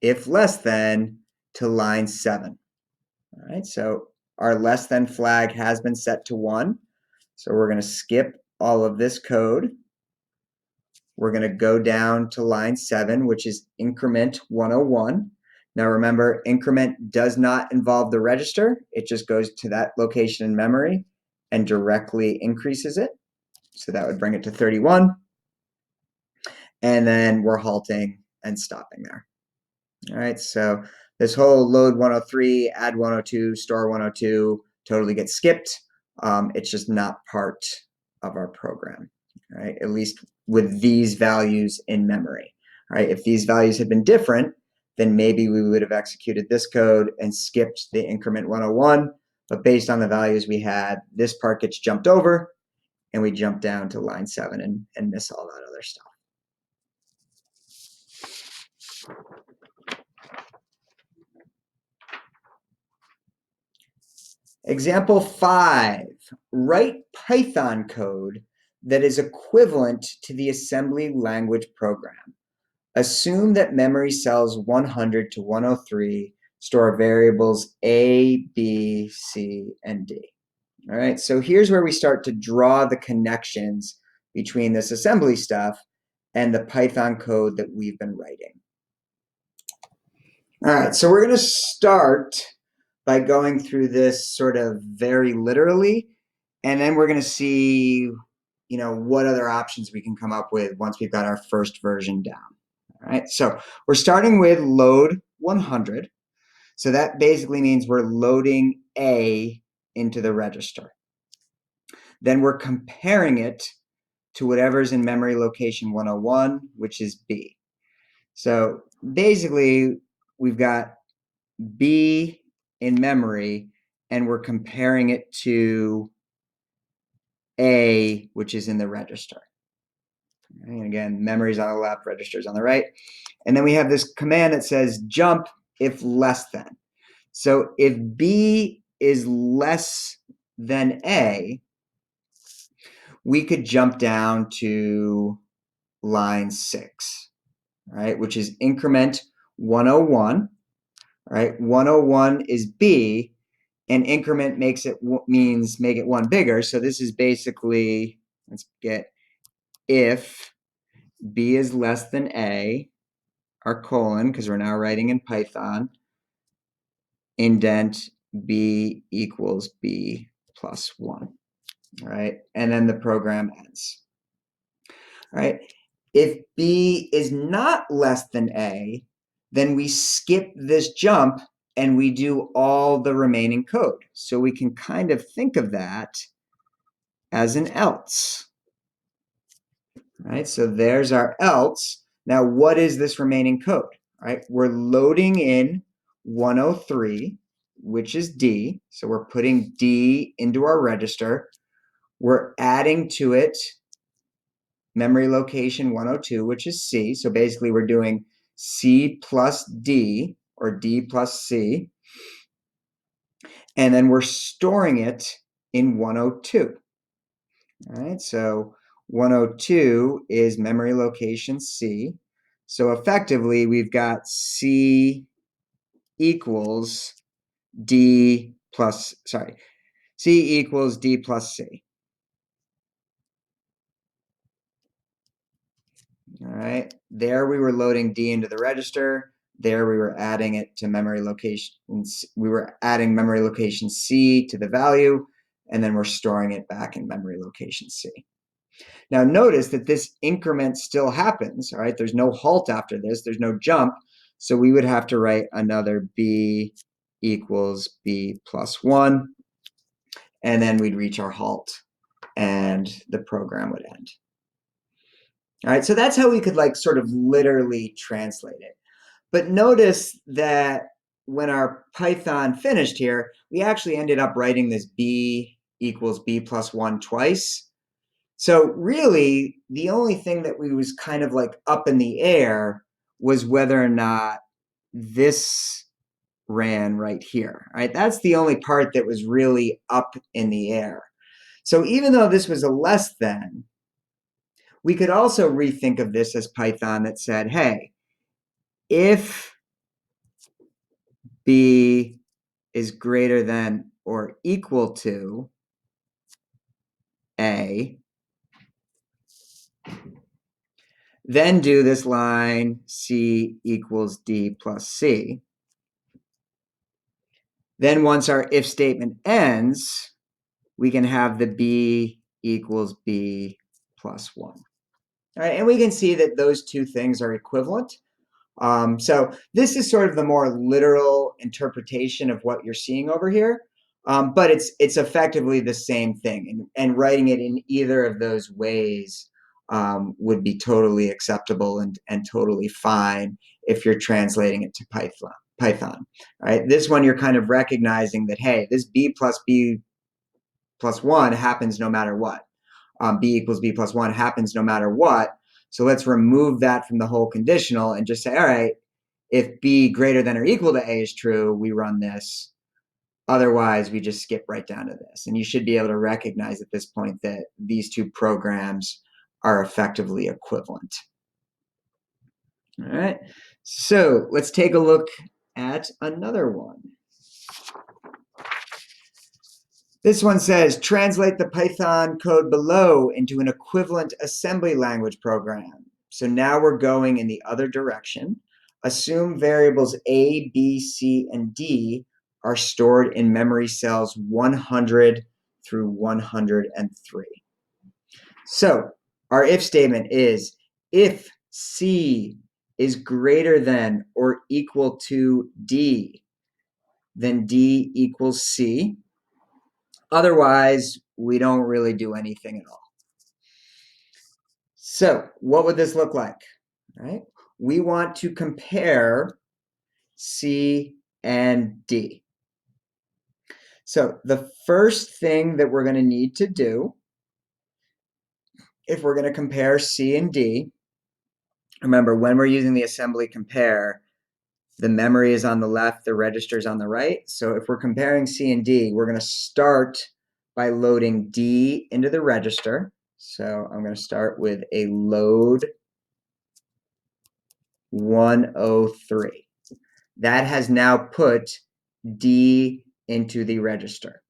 if less than to line 7. All right, so our less than flag has been set to 1. So we're going to skip all of this code. We're going to go down to line 7, which is increment 101. Now remember, increment does not involve the register. It just goes to that location in memory and directly increases it. So that would bring it to 31. And then we're halting and stopping there. All right, so this whole load 103, add 102, store 102 totally gets skipped. It's just not part of our program, right? At least with these values in memory, right? If these values had been different, then maybe we would have executed this code and skipped the increment 101. But based on the values we had, this part gets jumped over, and we jump down to line 7 and miss all that other stuff. Example 5, write Python code that is equivalent to the assembly language program. Assume that memory cells 100 to 103 store variables A, B, C, and D. All right, so here's where we start to draw the connections between this assembly stuff and the Python code that we've been writing. All right, so we're going to start by going through this sort of very literally, and then we're going to see, what other options we can come up with once we've got our first version down. All right, so we're starting with load 100. So that basically means we're loading A into the register. Then we're comparing it to whatever's in memory location 101, which is B. So basically, we've got B in memory, and we're comparing it to A, which is in the register. And again, memory's on the left, register's on the right. And then we have this command that says jump if less than. So if B is less than A, we could jump down to line 6, right, which is increment 101. Right, 101 is B, and increment means make it 1 bigger. So this is basically, let's get if B is less than A, our colon, because we're now writing in Python, indent B equals B plus 1. All right, and then the program ends. All right, if B is not less than A, then we skip this jump and we do all the remaining code. So we can kind of think of that as an else. All right, so there's our else. Now, what is this remaining code? All right, we're loading in 103, which is D. So we're putting D into our register. We're adding to it memory location 102, which is C. So basically we're doing C plus D, or D plus C. And then we're storing it in 102. All right, so 102 is memory location C. So effectively, we've got C equals D plus, sorry, C equals D plus C. All right, there we were loading D into the register. There we were adding it to memory location. We were adding memory location C to the value, and then we're storing it back in memory location C. Now notice that this increment still happens, all right? There's no halt after this, there's no jump. So we would have to write another B equals B plus 1, and then we'd reach our halt and the program would end. All right, so that's how we could like sort of literally translate it. But notice that when our Python finished here, we actually ended up writing this B equals B plus 1 twice. So really, the only thing that we was kind of like up in the air was whether or not this ran right here, right? That's the only part that was really up in the air. So even though this was a less than, we could also rethink of this as Python that said, hey, if B is greater than or equal to A, then do this line C equals D plus C. Then once our if statement ends, we can have the B equals B plus 1. All right, and we can see that those two things are equivalent. So this is sort of the more literal interpretation of what you're seeing over here, but it's effectively the same thing, and writing it in either of those ways would be totally acceptable and totally fine if you're translating it to Python. Right? This one you're kind of recognizing that, hey, this B plus 1 happens no matter what. B equals B plus 1 happens no matter what. So let's remove that from the whole conditional and just say, all right, if B greater than or equal to A is true, we run this. Otherwise, we just skip right down to this. And you should be able to recognize at this point that these two programs are effectively equivalent. All right, so let's take a look at another one. This one says, translate the Python code below into an equivalent assembly language program. So now we're going in the other direction. Assume variables A, B, C, and D are stored in memory cells 100 through 103. So our if statement is, if C is greater than or equal to D, then D equals C. Otherwise, we don't really do anything at all. So what would this look like? All right? We want to compare C and D. So the first thing that we're going to need to do, if we're going to compare C and D, remember when we're using the assembly compare, the memory is on the left, the register is on the right. So if we're comparing C and D, we're going to start by loading D into the register. So I'm going to start with a load 103. That has now put D into the register.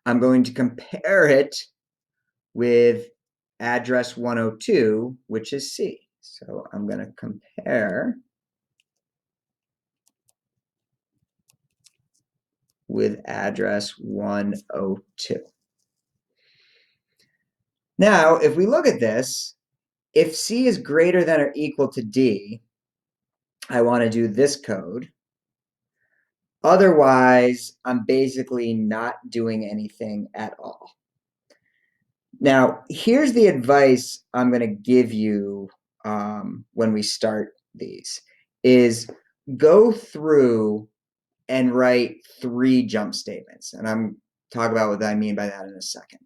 I'm going to compare it with address 102, which is C. So I'm going to compare with address 102. Now, if we look at this, if C is greater than or equal to D, I want to do this code. Otherwise, I'm basically not doing anything at all. Now, here's the advice I'm going to give you when we start these, is go through and write 3 jump statements. And I'm talk about what I mean by that in a second.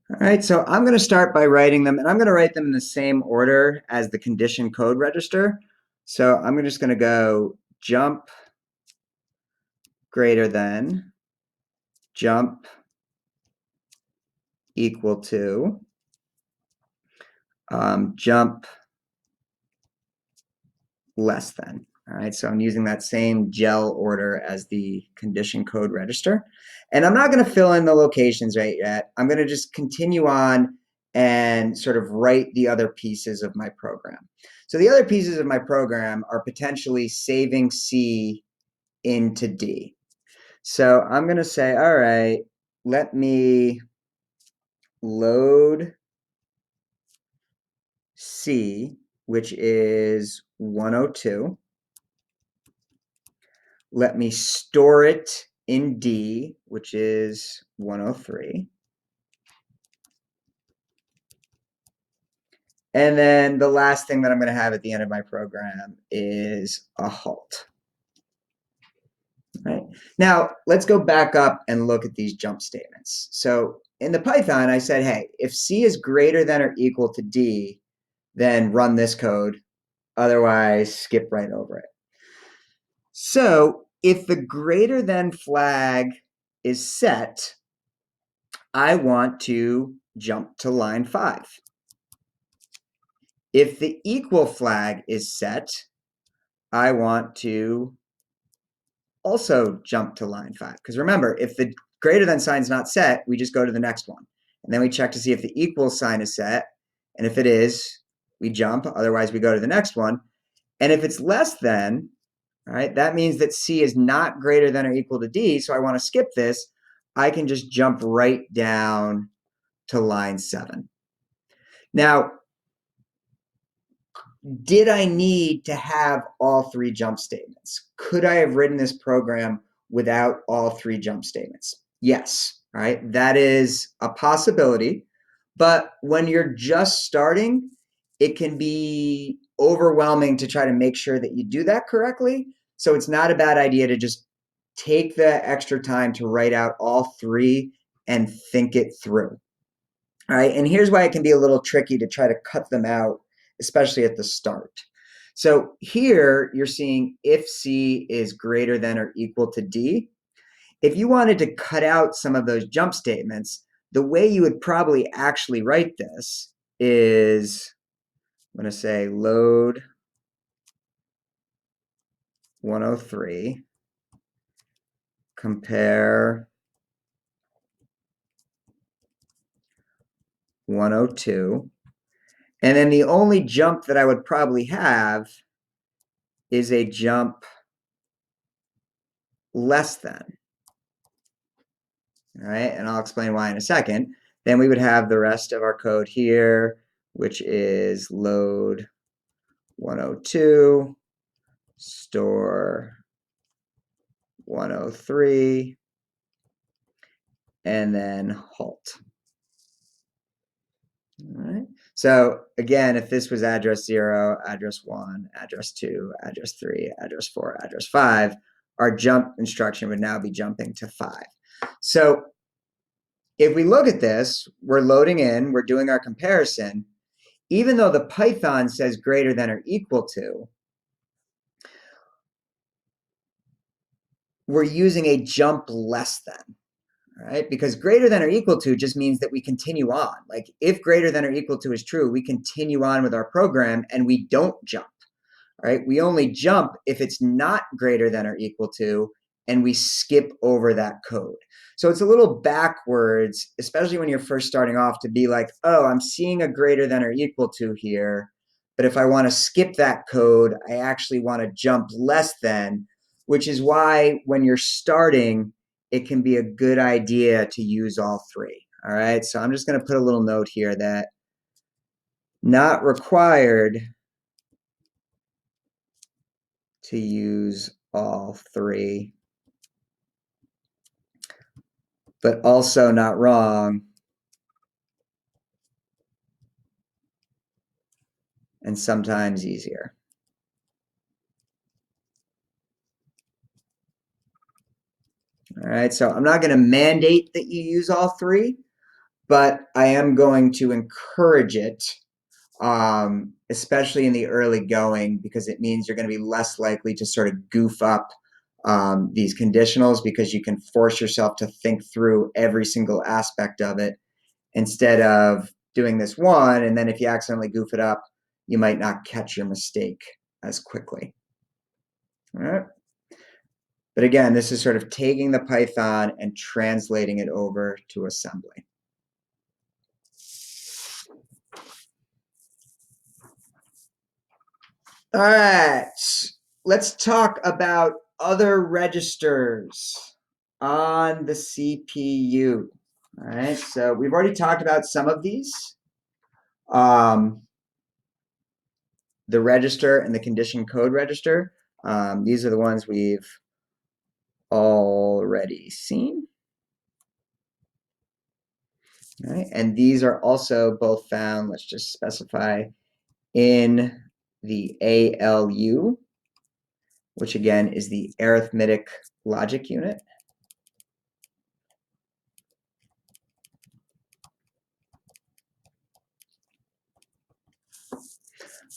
All right, so I'm going to start by writing them, and I'm going to write them in the same order as the condition code register. So I'm just going to go jump greater than, jump equal to, jump less than. All right, so I'm using that same gel order as the condition code register. And I'm not going to fill in the locations right yet. I'm going to just continue on and sort of write the other pieces of my program. So the other pieces of my program are potentially saving C into D. So I'm going to say, all right, let me load C, which is 102. Let me store it in D, which is 103. And then the last thing that I'm going to have at the end of my program is a halt. Right. Now, let's go back up and look at these jump statements. So in the Python, I said, hey, if C is greater than or equal to D, then run this code. Otherwise, skip right over it. So if the greater than flag is set, I want to jump to line 5. If the equal flag is set, I want to also jump to line 5. Because remember, if the greater than sign is not set, we just go to the next one. And then we check to see if the equal sign is set. And if it is, we jump. Otherwise, we go to the next one. And if it's less than, all right, that means that C is not greater than or equal to D. So I want to skip this. I can just jump right down to line 7. Now, did I need to have all 3 jump statements? Could I have written this program without all 3 jump statements? Yes, right? That is a possibility. But when you're just starting, it can be overwhelming to try to make sure that you do that correctly. So it's not a bad idea to just take the extra time to write out all 3 and think it through. All right, and here's why it can be a little tricky to try to cut them out, especially at the start. So here you're seeing if C is greater than or equal to D. If you wanted to cut out some of those jump statements, the way you would probably actually write this is, I'm going to say load 103, compare 102. And then the only jump that I would probably have is a jump less than. All right, and I'll explain why in a second. Then we would have the rest of our code here, which is load 102, store 103, and then halt. All right. So again, if this was address 0, address 1, address 2, address 3, address 4, address 5, our jump instruction would now be jumping to 5. So if we look at this, we're loading in, we're doing our comparison. Even though the Python says greater than or equal to, we're using a jump less than. All right, because greater than or equal to just means that we continue on. Like if greater than or equal to is true, we continue on with our program and we don't jump. All right, we only jump if it's not greater than or equal to, and we skip over that code. So it's a little backwards, especially when you're first starting off, to be like, oh, I'm seeing a greater than or equal to here, but if I want to skip that code, I actually want to jump less than, which is why when you're starting, it can be a good idea to use all 3. All right, so I'm just going to put a little note here that not required to use all 3, but also not wrong and sometimes easier. All right, so I'm not going to mandate that you use all three, but I am going to encourage it, especially in the early going, because it means you're going to be less likely to sort of goof up these conditionals, because you can force yourself to think through every single aspect of it instead of doing this one, and then if you accidentally goof it up, you might not catch your mistake as quickly. All right. But again, this is sort of taking the Python and translating it over to assembly. All right, let's talk about other registers on the CPU. All right, so we've already talked about some of these. The register and the condition code register. These are the ones we've already seen. All right, and these are also both found, let's just specify, in the ALU, which again is the arithmetic logic unit.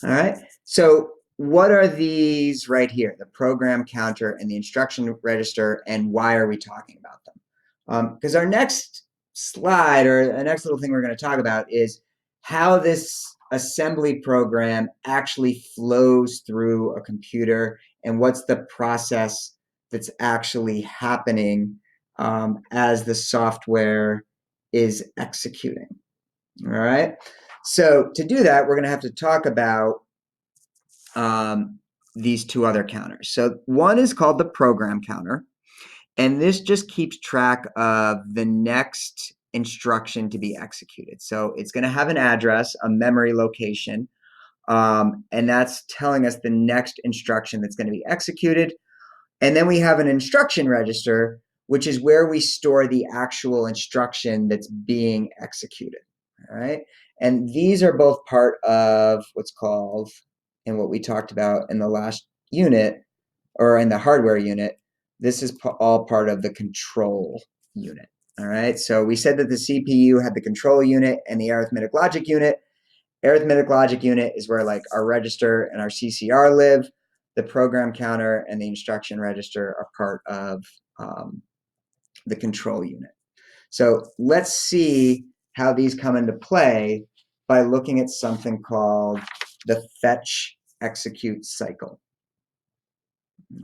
All right, so what are these right here, the program counter and the instruction register, and why are we talking about them? Because our next slide, or the next little thing we're going to talk about, is how this assembly program actually flows through a computer and what's the process that's actually happening as the software is executing. All right. So to do that, we're going to have to talk about these two other counters. So one is called the program counter, and this just keeps track of the next instruction to be executed. So it's going to have an address, a memory location, and that's telling us the next instruction that's going to be executed. And then we have an instruction register, which is where we store the actual instruction that's being executed. All right. And these are both part of what's called, and what we talked about in the last unit, or in the hardware unit, this is all part of the control unit. All right. So we said that the CPU had the control unit and the arithmetic logic unit. Arithmetic logic unit is where like our register and our CCR live. The program counter and the instruction register are part of the control unit. So let's see how these come into play by looking at something called the fetch execute cycle.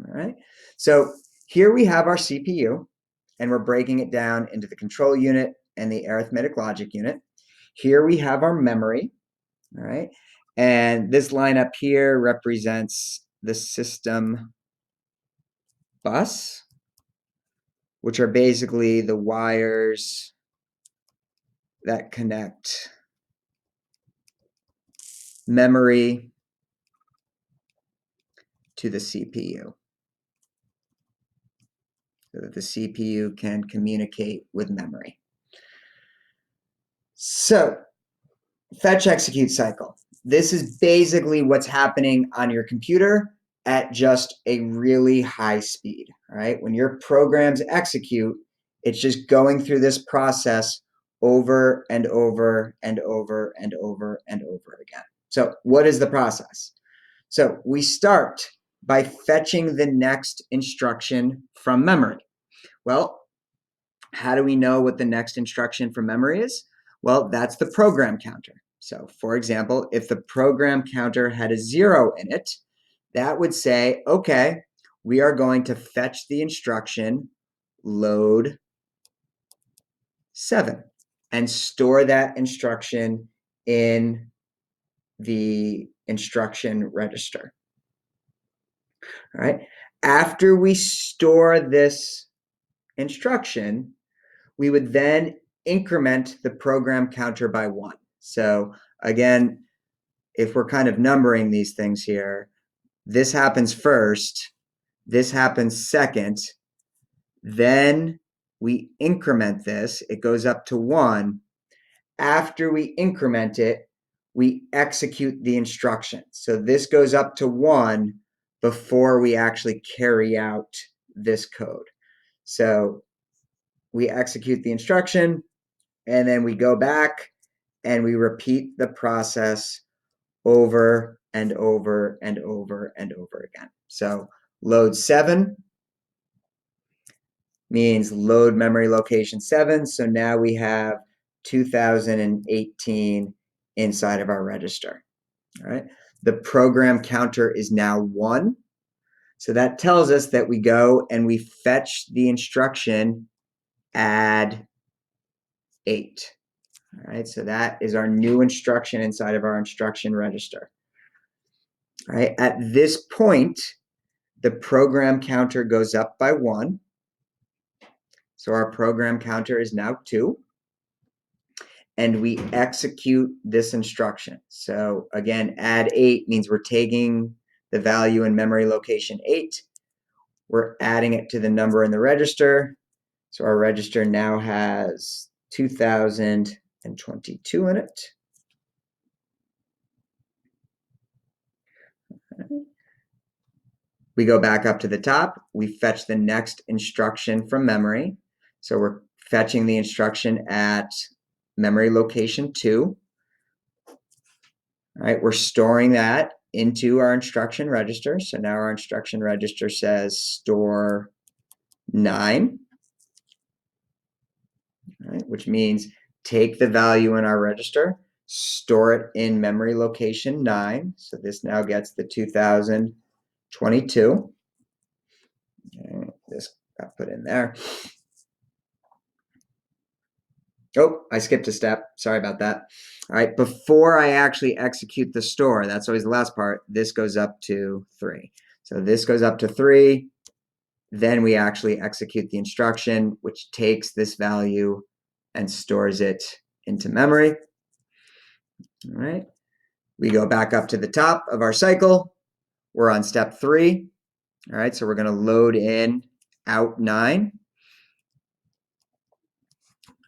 All right. So here we have our CPU, and we're breaking it down into the control unit and the arithmetic logic unit. Here we have our memory. All right. And this line up here represents the system bus, which are basically the wires that connect memory to the CPU, so that the CPU can communicate with memory. So, fetch execute cycle. This is basically what's happening on your computer at just a really high speed. All right. When your programs execute, it's just going through this process over and over and over and over and over again. So what is the process? So we start by fetching the next instruction from memory. Well, how do we know what the next instruction from memory is? Well, that's the program counter. So for example, if the program counter had a 0 in it, that would say, okay, we are going to fetch the instruction load 7 and store that instruction in the instruction register. All right. After we store this instruction, we would then increment the program counter by 1. So again, if we're kind of numbering these things here, this happens first, this happens second, then we increment this, it goes up to 1. After we increment it, we execute the instruction. So this goes up to 1 before we actually carry out this code. So we execute the instruction, and then we go back and we repeat the process over and over and over and over again. So load 7 means load memory location 7. So now we have 2018 inside of our register. All right. The program counter is now 1. So that tells us that we go and we fetch the instruction add 8. All right. So that is our new instruction inside of our instruction register. All right. At this point, the program counter goes up by 1. So our program counter is now 2. And we execute this instruction. So again, add 8 means we're taking the value in memory location 8. We're adding it to the number in the register. So our register now has 2022 in it. We go back up to the top. We fetch the next instruction from memory. So we're fetching the instruction at memory location 2. All right, we're storing that into our instruction register. So now our instruction register says store 9, right, which means take the value in our register, store it in memory location 9. So this now gets the 2022. Okay, this got put in there. Oh, I skipped a step. Sorry about that. All right, before I actually execute the store, that's always the last part, this goes up to 3. So this goes up to 3. Then we actually execute the instruction, which takes this value and stores it into memory. All right. We go back up to the top of our cycle. We're on step 3. All right, so we're going to load in out 9.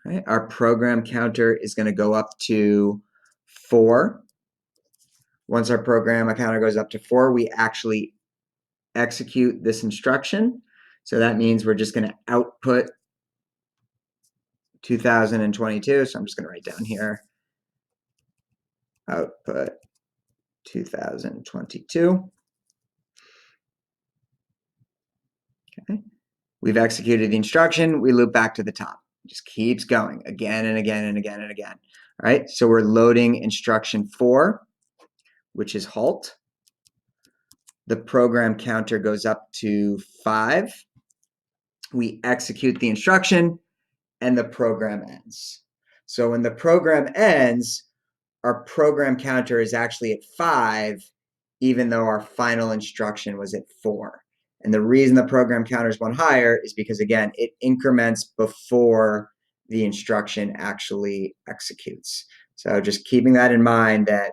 All right, our program counter is going to go up to 4. Once our program counter goes up to 4, we actually execute this instruction. So that means we're just going to output 2022. So I'm just going to write down here, output 2022. Okay. We've executed the instruction. We loop back to the top. It just keeps going again and again and again and again. All right, so we're loading instruction 4, which is halt. The program counter goes up to 5. We execute the instruction, and the program ends. So when the program ends, our program counter is actually at 5, even though our final instruction was at 4. And the reason the program counter is 1 higher is because, again, it increments before the instruction actually executes. So just keeping that in mind, that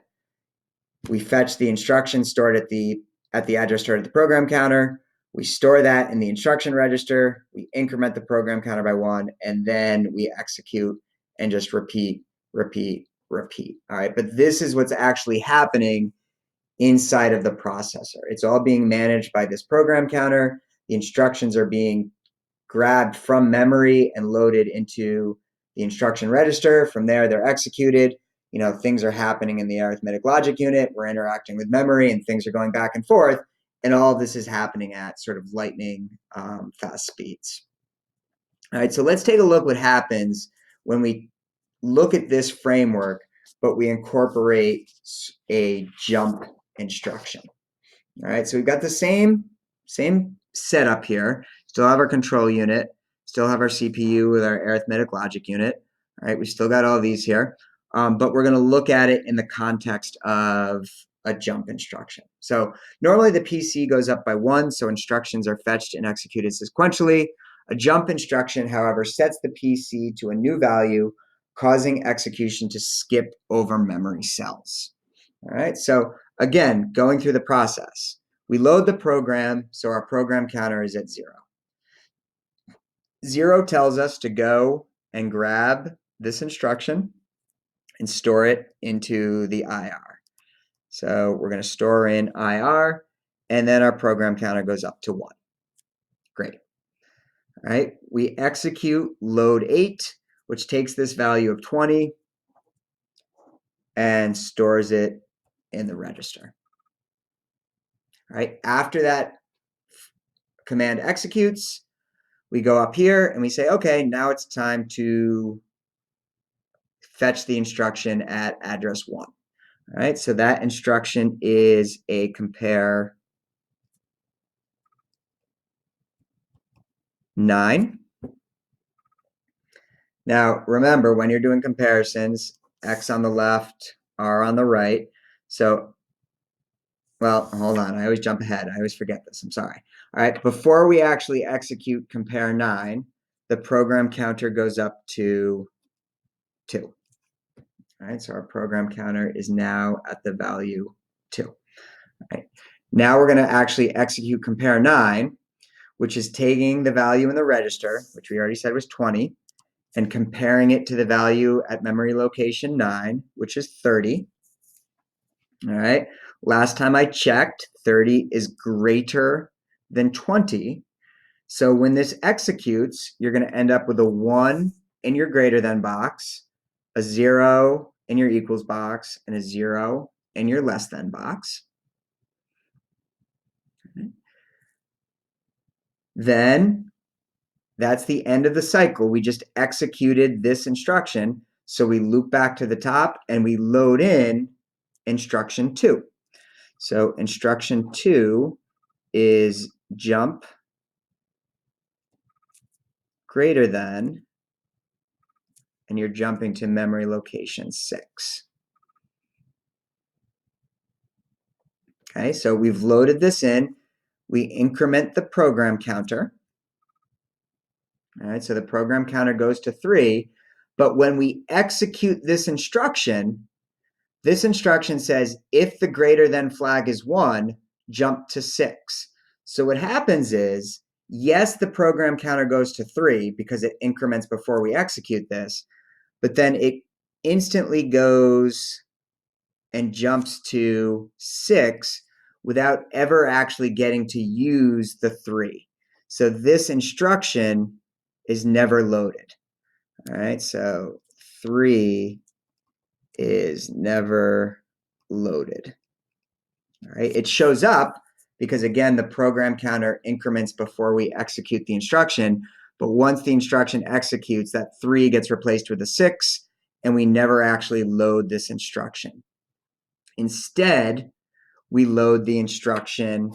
we fetch the instruction stored at the address stored at the program counter. We store that in the instruction register. We increment the program counter by 1, and then we execute and just repeat, repeat, repeat. All right, but this is what's actually happening inside of the processor. It's all being managed by this program counter. The instructions are being grabbed from memory and loaded into the instruction register. From there, they're executed. You know, things are happening in the arithmetic logic unit. We're interacting with memory, and things are going back and forth. And all of this is happening at sort of lightning fast speeds. All right, so let's take a look what happens when we look at this framework, but we incorporate a jump instruction. All right, so we've got the same setup here. Still have our control unit, still have our CPU with our arithmetic logic unit. All right, we still got all these here, but we're going to look at it in the context of a jump instruction. So normally the PC goes up by 1, so instructions are fetched and executed sequentially. A jump instruction, however, sets the PC to a new value, causing execution to skip over memory cells. All right, so again, going through the process, we load the program, so our program counter is at 0. 0 tells us to go and grab this instruction and store it into the IR. So we're going to store in IR, and then our program counter goes up to 1. Great. All right, we execute load 8, which takes this value of 20 and stores it in the register. All right, after that command executes, we go up here and we say, okay, now it's time to fetch the instruction at address 1. All right, so that instruction is a compare 9. Now, remember, when you're doing comparisons, X on the left, R on the right. So, well, hold on. I always jump ahead. I always forget this. I'm sorry. All right, before we actually execute compare 9, the program counter goes up to 2. All right, so our program counter is now at the value 2. All right, now we're going to actually execute compare 9, which is taking the value in the register, which we already said was 20, and comparing it to the value at memory location 9, which is 30. All right, last time I checked, 30 is greater than 20. So when this executes, you're going to end up with a 1 in your greater than box, a 0 in your equals box, and a 0 in your less than box. Okay. Then that's the end of the cycle. We just executed this instruction. So we loop back to the top and we load in instruction 2. So instruction 2 is jump greater than, and you're jumping to memory location 6. Okay, so we've loaded this in. We increment the program counter. All right, so the program counter goes to 3. But when we execute this instruction says if the greater than flag is 1, jump to 6. So what happens is, yes, the program counter goes to 3 because it increments before we execute this, but then it instantly goes and jumps to 6 without ever actually getting to use the 3. So this instruction is never loaded. All right, so 3 is never loaded. All right, it shows up because, again, the program counter increments before we execute the instruction. But once the instruction executes, that 3 gets replaced with a 6, and we never actually load this instruction. Instead, we load the instruction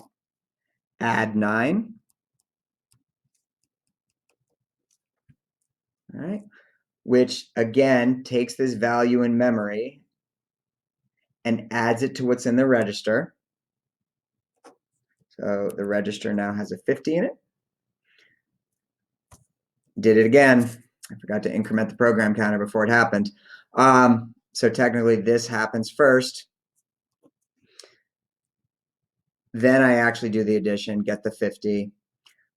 add 9. All right, which, again, takes this value in memory and adds it to what's in the register. So the register now has a 50 in it. Did it again. I forgot to increment the program counter before it happened. So technically this happens first. Then I actually do the addition, get the 50.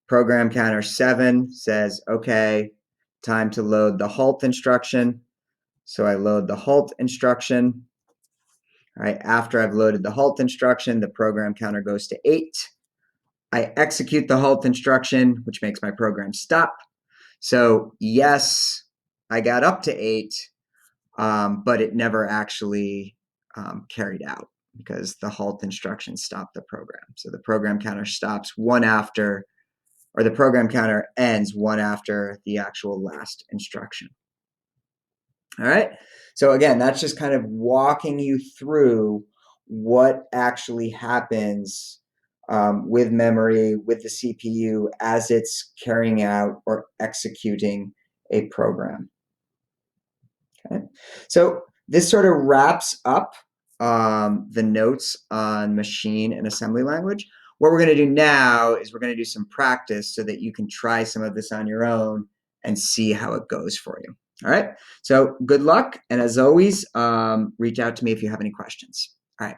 Program counter 7 says, okay, time to load the halt instruction. So I load the halt instruction. All right, after I've loaded the halt instruction, the program counter goes to 8. I execute the halt instruction, which makes my program stop. So yes, I got up to 8, but it never actually carried out because the halt instruction stopped the program. So the program counter stops one after, or the program counter ends one after the actual last instruction. All right. So again, that's just kind of walking you through what actually happens with memory, with the CPU as it's carrying out or executing a program. Okay. So this sort of wraps up the notes on machine and assembly language. What we're going to do now is we're going to do some practice so that you can try some of this on your own and see how it goes for you. All right. So good luck. And as always, reach out to me if you have any questions. All right.